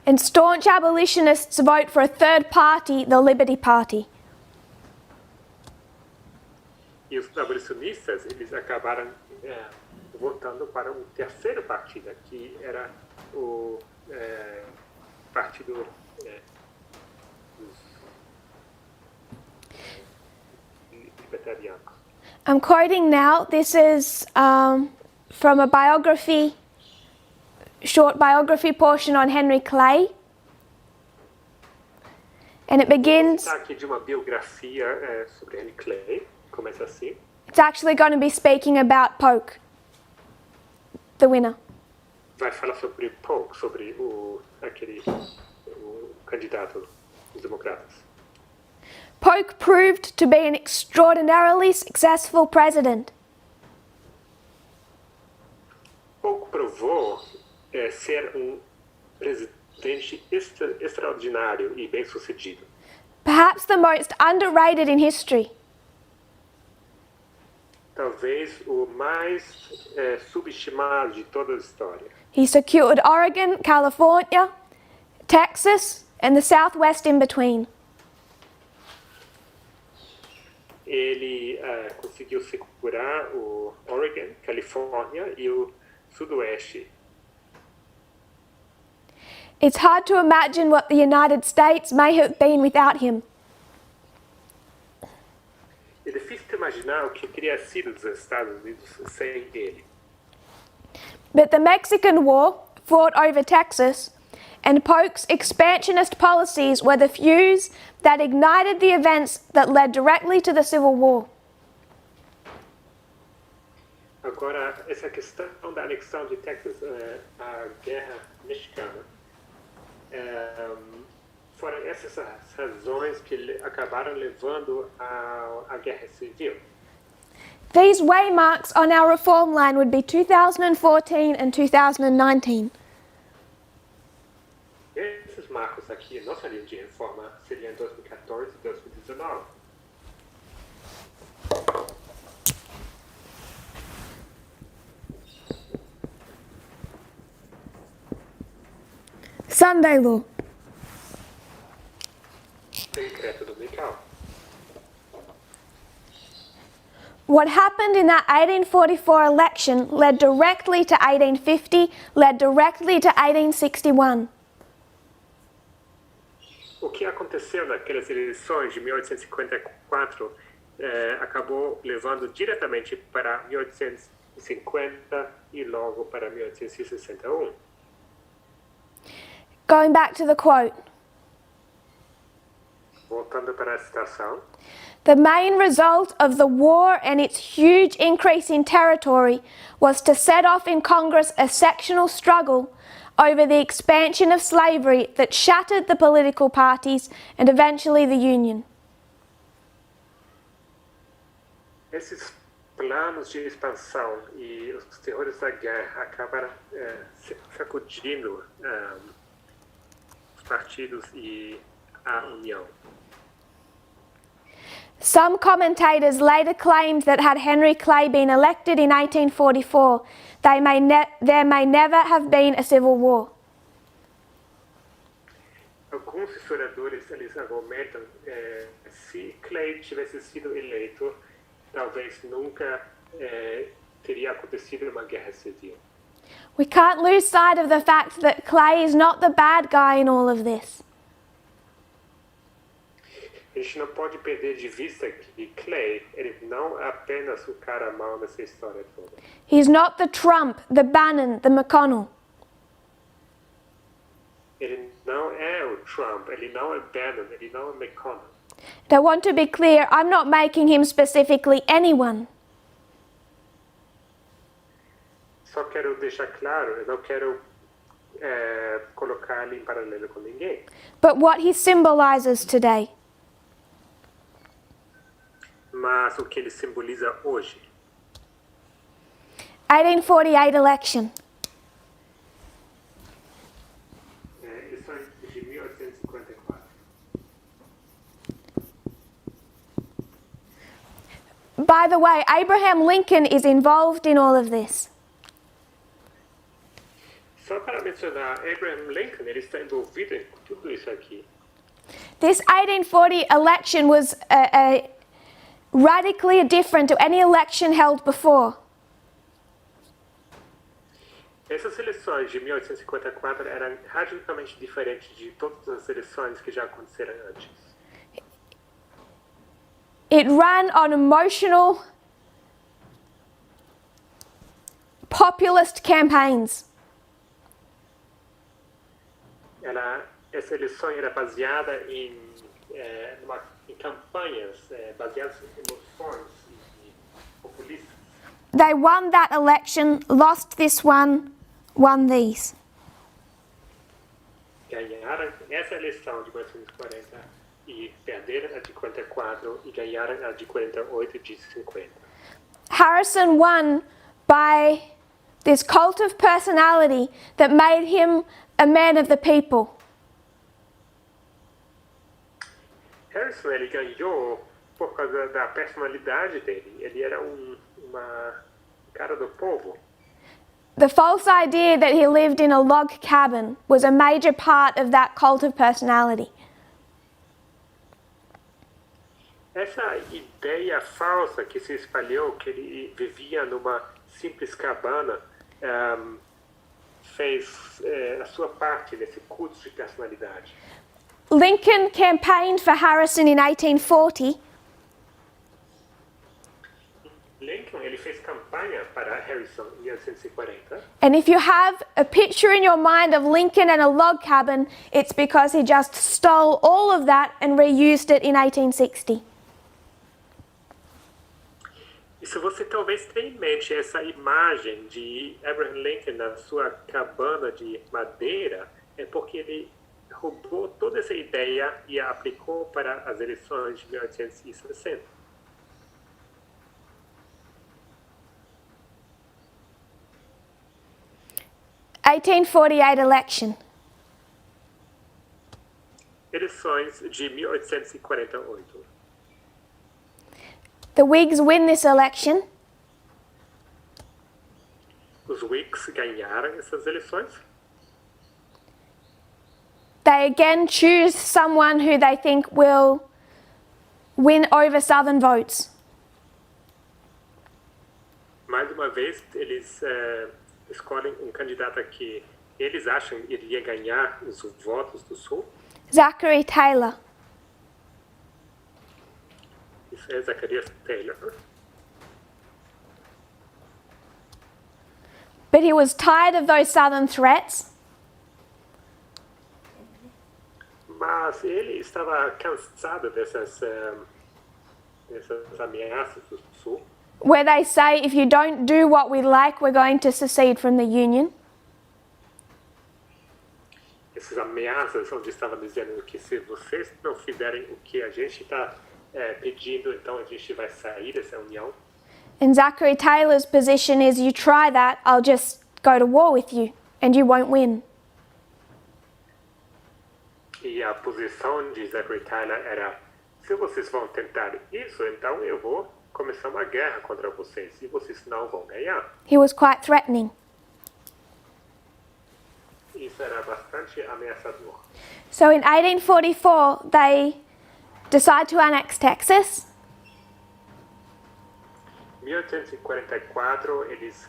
And staunch abolitionists vote for a third party, the Liberty Party. E os abolicionistas, eles acabaram votando para um terceiro partido, que era o partido dos libertarianos. I'm quoting now. This is from a biography, short biography portion on Henry Clay. And it begins, Está aqui de uma biografia sobre Henry Clay. Começa assim. it's actually going to be speaking about Polk, the winner. Vai falar sobre Polk, sobre o candidato dos democratas. Polk proved to be an extraordinarily successful president. Polk provou ser presidente extraordinário e bem-sucedido. Perhaps the most underrated in history. Talvez o mais subestimado de toda a história. He secured Oregon, California, Texas, and the Southwest in between. Ele conseguiu segurar o Oregon, Califórnia e o Sudoeste. It's hard to imagine what the United States may have been without him. É difícil imaginar o que teria sido dos Estados Unidos sem ele. But the Mexican War, fought over Texas, and Polk's expansionist policies were the fuse that ignited the events that led directly to the Civil War. Agora, essa questão da anexão de Texas, a guerra mexicana, foram essas as razões que acabaram levando à guerra civil. These waymarks on our reform line would be 2014 and 2019. Esses marcos aqui, nossa linha de reforma, seriam 2014 e 2019. Sunday law. Decreto dominical. What happened in that 1844 election led directly to 1850, led directly to 1861. O que aconteceu naquelas eleições de 1854 acabou levando diretamente para 1850 e logo para 1861. Going back to the quote, Voltando para a citação, the main result of the war and its huge increase in territory was to set off in Congress a sectional struggle over the expansion of slavery that shattered the political parties and eventually the Union. esses planos de expansão e os terrores da guerra acabaram sacudindo os partidos e a União. Some commentators later claimed that had Henry Clay been elected in 1844, there may never have been a civil war. Alguns historiadores eles argumentam se Clay tivesse sido eleito, talvez nunca teria acontecido uma guerra civil. We can't lose sight of the fact that Clay is not the bad guy in all of this. A gente não pode perder de vista que Clay, ele não é apenas o cara mau nessa história toda. He's not the Trump, the Bannon, the McConnell. Ele não é o Trump, ele não é Bannon, ele não é McConnell. And I want to be clear, I'm not making him specifically anyone. Só quero deixar claro, eu não quero colocar ele em paralelo com ninguém. But what he symbolizes today. Mas o que ele simboliza hoje. 1848 election. Eleições de 1854. By the way, Abraham Lincoln is involved in all of this. Só para mencionar, Abraham Lincoln, ele está envolvido em tudo isso aqui. This 1840 election was radically different to any election held before. Essas eleições de 1854 eram radicalmente diferentes de todas as eleições que já aconteceram antes. It ran on emotional, populist campaigns. Essa eleição era baseada em campanhas baseadas em emoções e populistas. They won that election, lost this one, won these. Ganharam essa eleição de 1940 e perderam a de 44 e ganharam a de 48 e de 50. Harrison won by this cult of personality that made him a man of the people. Harrison ele ganhou por causa da personalidade dele. Ele era cara do povo. The false idea that he lived in a log cabin was a major part of that cult of personality. Essa ideia falsa que se espalhou, que ele vivia numa simples cabana, fez a sua parte nesse culto de personalidade. Lincoln campaigned for Harrison in 1840. Lincoln ele fez campanha para Harrison em 1840. And if you have a picture in your mind of Lincoln and a log cabin, it's because he just stole all of that and reused it in 1860. E se você talvez tenha em mente essa imagem de Abraham Lincoln na sua cabana de madeira, é porque ele roubou toda essa ideia e a aplicou para as eleições de 1860. Election. Eleições de 1848. The Whigs win this election. Os Whigs ganharam essas eleições. They again choose someone who they think will win over Southern votes. Mais uma vez, eles escolhem candidato que eles acham iria ganhar os votos do Sul. Zachary Taylor. Isso é Zacharias Taylor. But he was tired of those Southern threats. Mas ele estava cansado dessas ameaças do Sul. Where they say if you don't do what we like, we're going to secede from the Union. Essas ameaças onde estavam dizendo que se vocês não fizerem o que a gente está pedindo, então a gente vai sair dessa união. And Zachary Taylor's position is you try that, I'll just go to war with you and you won't win. E a posição de Zachary Taylor era, se vocês vão tentar isso, então eu vou começar uma guerra contra vocês e vocês não vão ganhar. He was quite threatening. Isso era bastante ameaçador. So in 1844, they decide to annex Texas. Em 1844, eles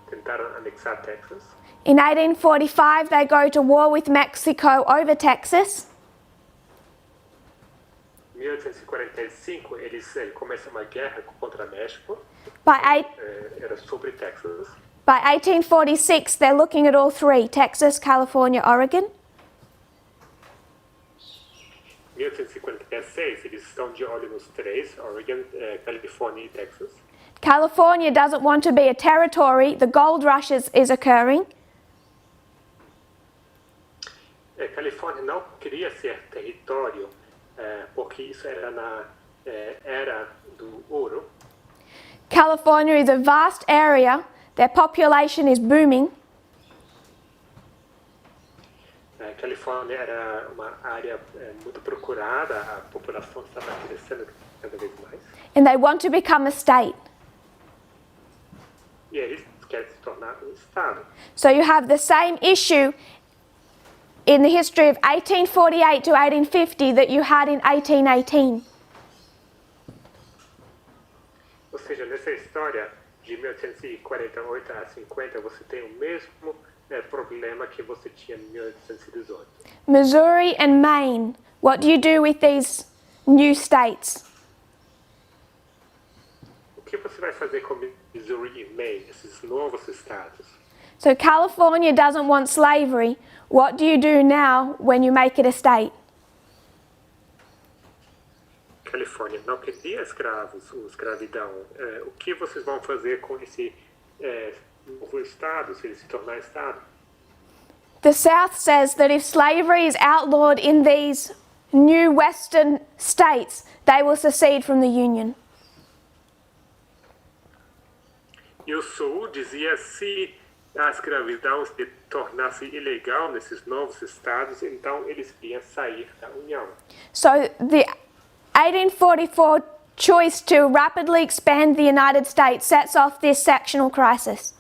tentaram anexar Texas. In 1845, they go to war with Mexico over Texas. Em 1845, eles começam uma guerra contra México. Era sobre Texas. By 1846, they're looking at all three, Texas, California, Oregon. Em 1856, eles estão de olho nos três, Oregon, Califórnia e Texas. California doesn't want to be a territory. The gold rush is occurring. Califórnia não queria ser território, porque isso era na era do ouro. California is a vast area. Their population is booming. Califórnia era uma área muito procurada, a população estava crescendo cada vez mais. And they want to become a state. E eles querem se tornar estado. So you have the same issue in the history of 1848 to 1850 that you had in 1818. seja, nessa história de 1848 a 50, você tem o mesmo problema que você tinha em 1818. Missouri and Maine. What do you do with these new states? O que você vai fazer com Missouri e Maine, esses novos estados? So California doesn't want slavery. What do you do now when you make it a state? Califórnia não queria escravos ou escravidão. O que vocês vão fazer com esse novo estado, se ele se tornar estado? The South says that if slavery is outlawed in these new western states, they will secede from the Union. E o Sul dizia se a escravidão se tornasse ilegal nesses novos estados, então eles iriam sair da União. So the 1844 choice to rapidly expand the United States sets off this sectional crisis.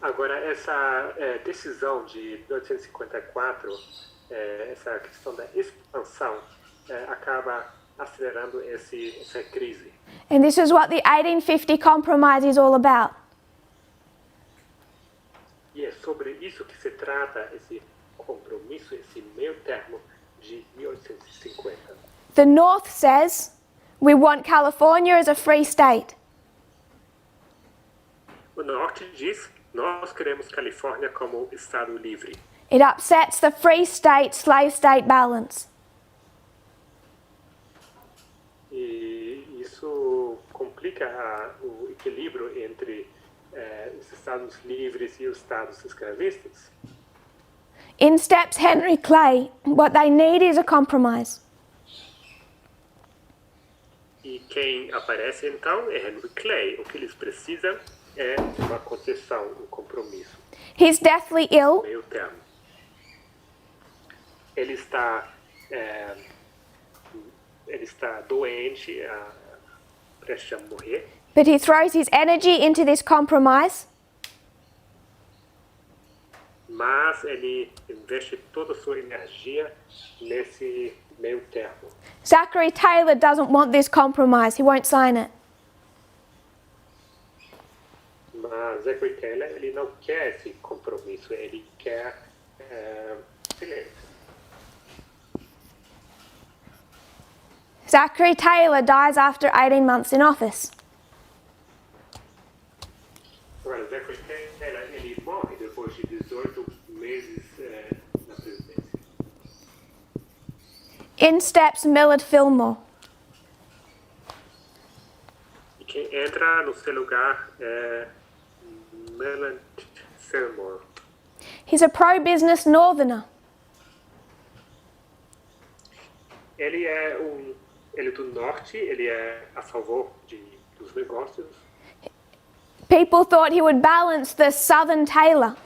Agora, essa decisão de 1854, essa questão da expansão, acaba acelerando essa crise. And this is what the 1850 Compromise is all about. E é sobre isso que se trata esse compromisso, esse meio termo de 1850. The North says we want California as a free state. O Norte diz, nós queremos Califórnia como estado livre. It upsets the free state, slave state balance. E isso complica o equilíbrio entre os estados livres e os estados escravistas. In steps Henry Clay. What they need is a compromise. E quem aparece então é Henry Clay. O que eles precisam é uma concessão, um compromisso, He's deathly ill, meio termo. Ele está doente, prestes a morrer, but he throws his energy into this compromise. mas ele investe toda a sua energia nesse meio termo. Zachary Taylor doesn't want this compromise. He won't sign it. Mas Zachary Taylor, ele não quer esse compromisso, ele quer silêncio. Zachary Taylor dies after 18 months in office. Agora, Zachary Taylor, ele morre depois de 18 meses na presidência. In steps Millard Fillmore. E quem entra no seu lugar é Lambert. He's a pro-business northerner. Ele é do norte, ele é a favor dos negócios. People thought he would balance the southern Taylor.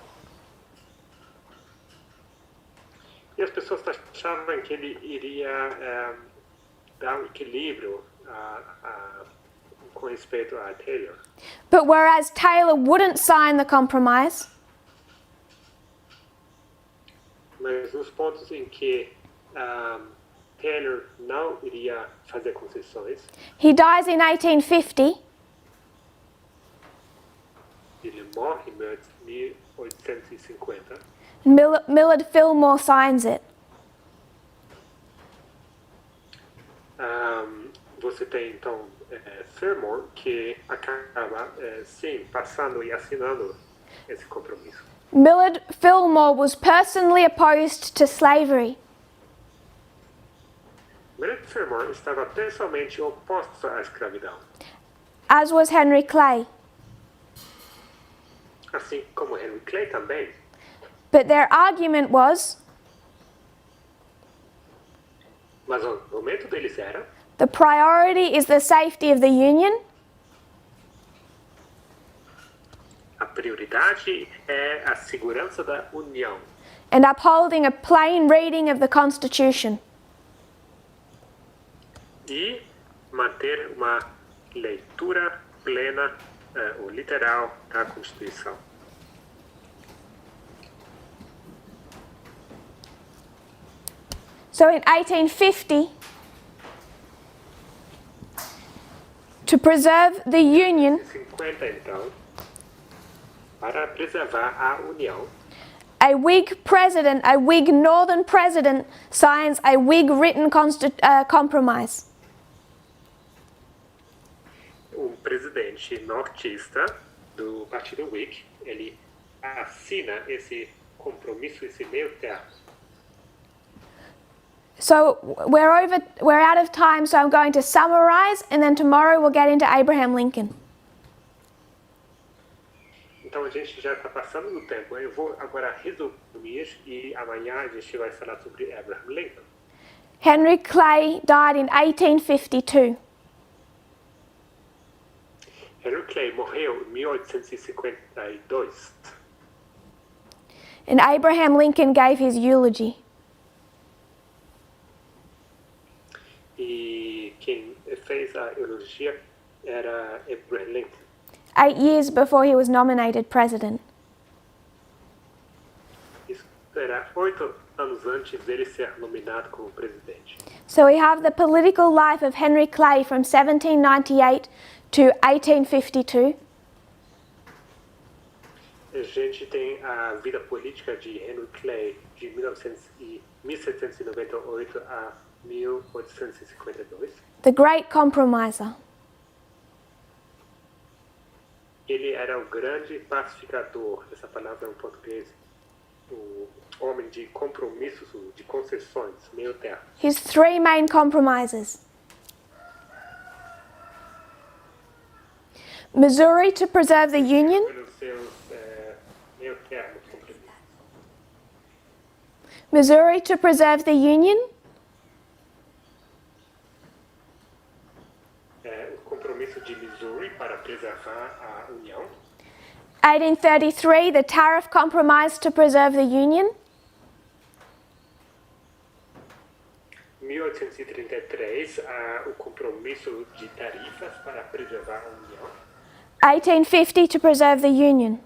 E as pessoas achavam que ele iria dar um equilíbrio com respeito a Taylor. But whereas Taylor wouldn't sign the compromise, Mas nos pontos em que Taylor não iria fazer concessões, he dies in 1850, ele morre em 1850. Millard Fillmore signs it. Você tem então Fillmore que acaba sim passando e assinando esse compromisso. Millard Fillmore was personally opposed to slavery. Millard Fillmore estava pessoalmente oposto à escravidão, As was Henry Clay. assim como Henry Clay também. But their argument was Mas o argumento deles era the priority is the safety of the Union, a prioridade é a segurança da União and upholding a plain reading of the Constitution. e manter uma leitura plena ou literal da Constituição. So in 1850, to preserve the Union, 50, então, para preservar a União, a Whig president, a Whig Northern president, signs a Whig written compromise. Presidente nortista do Partido Whig, ele assina esse compromisso, esse meio termo. So we're out of time, so I'm going to summarize, and then tomorrow we'll get into Abraham Lincoln. Então a gente já está passando do tempo. Eu vou agora resumir e amanhã a gente vai falar sobre Abraham Lincoln. Henry Clay died in 1852. Henry Clay morreu em 1852. And Abraham Lincoln gave his eulogy. E quem fez a eulogia era Abraham Lincoln. 8 years before he was nominated president. Isso era 8 anos antes dele ser nominado como presidente. So we have the political life of Henry Clay from 1798 to 1852. A gente tem a vida política de Henry Clay de 1798 a 1852. The Great Compromiser. Ele era o grande pacificador, essa palavra em português, o homem de compromissos, de concessões, meio termo. His three main compromises. Missouri to preserve the Union, Pelos seus meio termos compromissos. Missouri to preserve the Union, O compromisso de Missouri para preservar a União. 1833, the Tariff Compromise to preserve the Union, 1833, o compromisso de tarifas para preservar a União. 1850 to preserve the Union,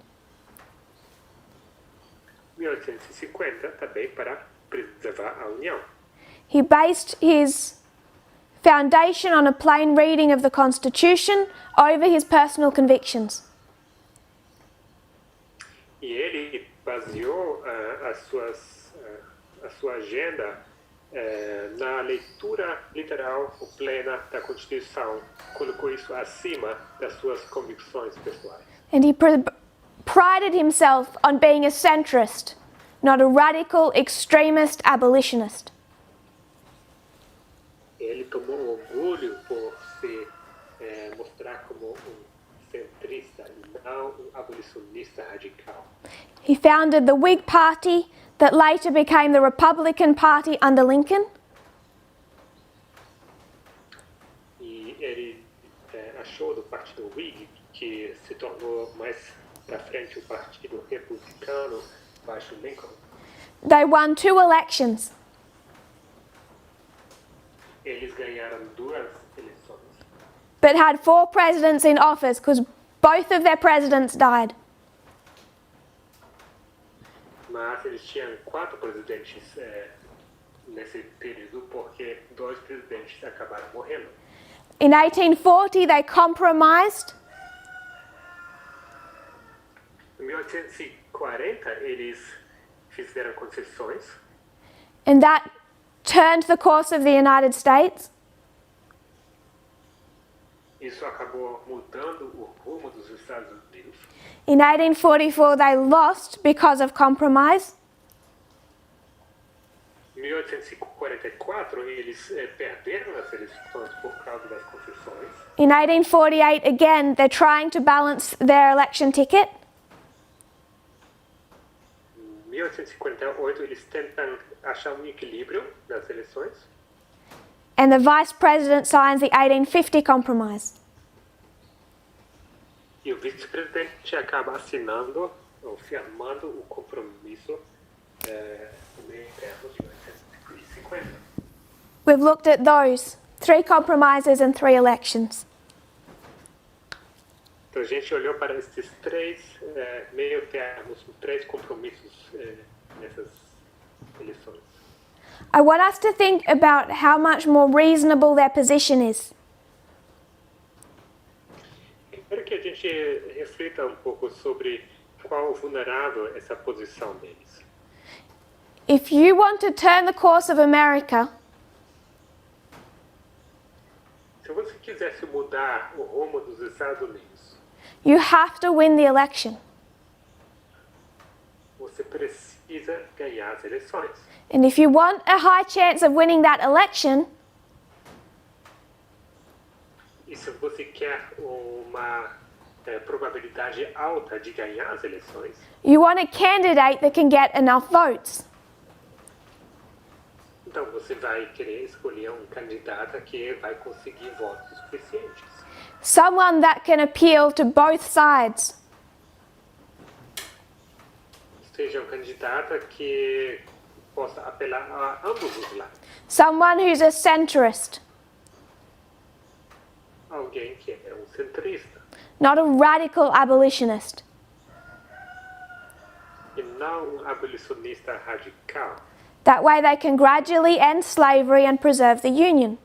1850 também para preservar a União. He based his foundation on a plain reading of the Constitution over his personal convictions. E ele baseou a sua agenda na leitura literal ou plena da Constituição, colocou isso acima das suas convicções pessoais. And he prided himself on being a centrist, not a radical extremist abolitionist. Ele tomou orgulho por se mostrar como centrista e não abolicionista radical. He founded the Whig Party that later became the Republican Party under Lincoln. E ele achou do Partido Whig, que se tornou mais para frente o Partido Republicano baixo Lincoln. They won 2 elections. Eles ganharam 2 eleições, But had 4 presidents in office because both of their presidents died. mas eles tinham 4 presidentes nesse período porque 2 presidentes acabaram morrendo. In 1840, they compromised. Em 1840 eles fizeram concessões And that turned the course of the United States. Isso acabou mudando o rumo dos Estados Unidos. In 1844, they lost because of compromise. Em 1844, eles perderam as eleições por causa das concessões. In 1848, again, they're trying to balance their election ticket. Em 1848, eles tentam achar equilíbrio nas eleições. And the vice president signs the 1850 compromise. E o vice-presidente acaba assinando ou firmando o compromisso no meio termo de 1850. We've looked at those 3 compromises and 3 elections. Então a gente olhou para esses 3 meio termos, 3 compromissos nessas eleições. I want us to think about how much more reasonable their position is. que a gente reflita um pouco sobre qual vulnerável essa posição deles. If you want to turn the course of America, Se você quisesse mudar o rumo dos Estados Unidos, you have to win the election. você precisa ganhar as eleições. And if you want a high chance of winning that election, E se você quer uma probabilidade alta de ganhar as eleições, you want a candidate that can get enough votes. então você vai querer escolher um candidato que vai conseguir votos suficientes. Someone that can appeal to both sides. Seja um candidato que possa apelar a ambos os lados. Someone who's a centrist, Alguém que é um centrista not a radical abolitionist. e não um abolicionista radical. That way they can gradually end slavery and preserve the Union.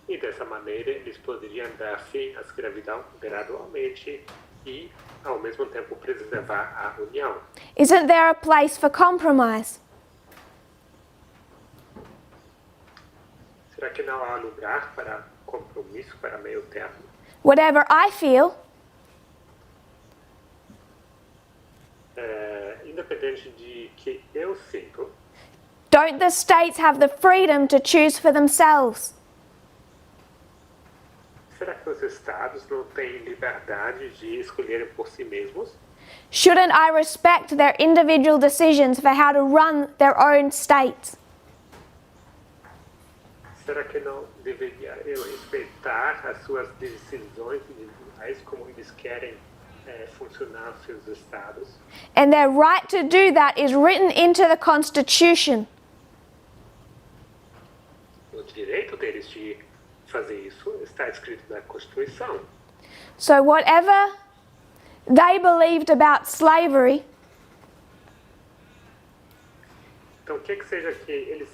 E dessa maneira eles poderiam dar fim à escravidão gradualmente e, ao mesmo tempo, preservar a União. Isn't there a place for compromise? Será que não há lugar para compromisso, para meio termo? Whatever I feel, Independente de que eu sinto, don't the states have the freedom to choose for themselves? será que os estados não têm liberdade de escolherem por si mesmos? Shouldn't I respect their individual decisions for how to run their own states? Será que não deveria eu respeitar as suas decisões individuais, como eles querem funcionar os seus estados? And their right to do that is written into the Constitution. O direito deles de fazer isso está escrito na Constituição. So whatever they believed about slavery, Então, o que seja que eles,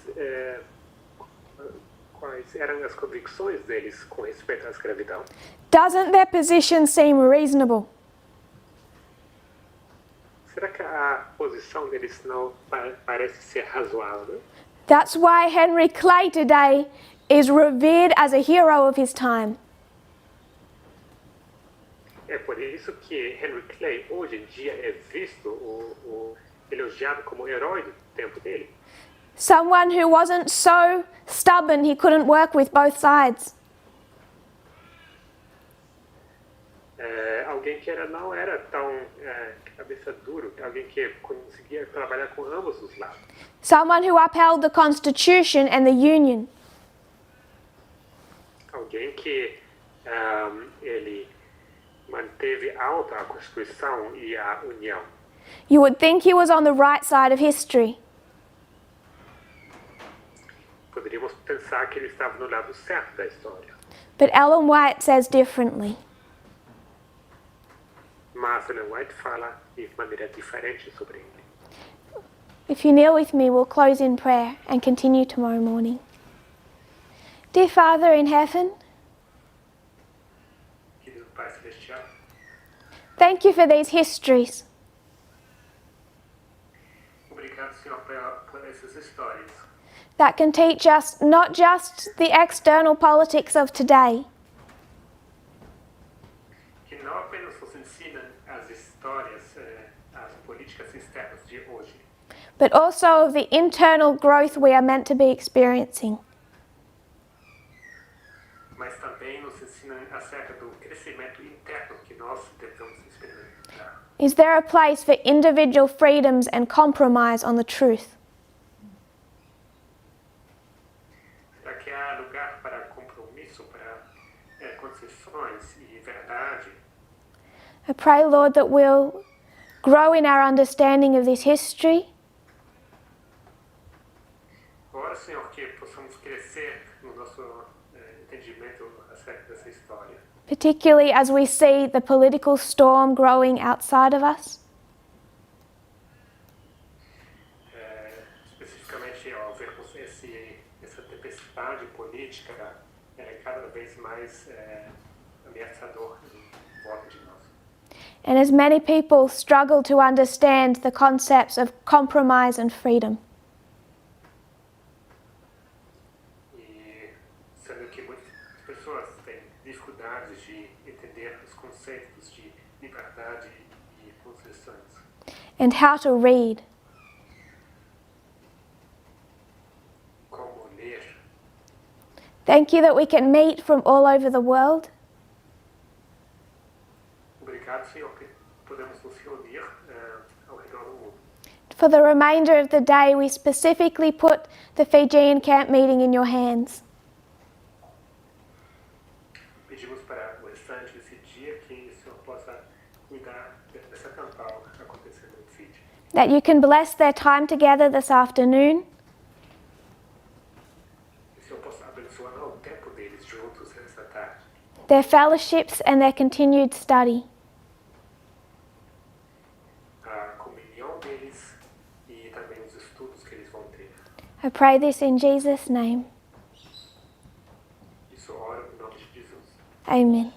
quais eram as convicções deles com respeito à escravidão? doesn't their position seem reasonable? Será que a posição deles não parece ser razoável? That's why Henry Clay today is revered as a hero of his time. É por isso que Henry Clay hoje em dia é visto elogiado como herói do tempo dele. Someone who wasn't so stubborn he couldn't work with both sides. Alguém que não era tão cabeça duro, alguém que conseguia trabalhar com ambos os lados. Someone who upheld the Constitution and the Union. Alguém que ele manteve alta a Constituição e a União. You would think he was on the right side of history. Poderíamos pensar que ele estava no lado certo da história. But Ellen White says differently. Mas Ellen White fala de maneira diferente sobre ele. If you kneel with me, we'll close in prayer and continue tomorrow morning. Dear Father in heaven, Querido Pai Celestial, thank you for these histories. obrigado, Senhor, por essas histórias That can teach us not just the external politics of today, que não apenas nos ensinam as histórias, as políticas externas de hoje, but also of the internal growth we are meant to be experiencing. mas também nos ensinam acerca do crescimento interno que nós devemos experimentar. Is there a place for individual freedoms and compromise on the truth? Será que há lugar para compromisso, para concessões e verdade? I pray, Lord, that we'll grow in our understanding of this history, Ora, Senhor, que possamos crescer no nosso entendimento acerca dessa história, particularly as we see the political storm growing outside of us. especificamente ao vermos essa tempestade política cada vez mais ameaçador em volta de nós. And as many people struggle to understand the concepts of compromise and freedom. E sendo que muitas pessoas têm dificuldades de entender os conceitos de liberdade e concessões. And how to read. Como ler. Thank you that we can meet from all over the world. Obrigado, Senhor, que podemos nos reunir ao redor do mundo. For the remainder of the day, we specifically put the Fijian camp meeting in your hands. Pedimos para o restante desse dia que o Senhor possa cuidar dessa campal acontecendo no Fiji. That you can bless their time together this afternoon. Que o Senhor possa abençoar o tempo deles juntos essa tarde. Their fellowships and their continued study. A comunhão deles e também os estudos que eles vão ter. I pray this in Jesus' name. Isso oro em nome de Jesus. Amen.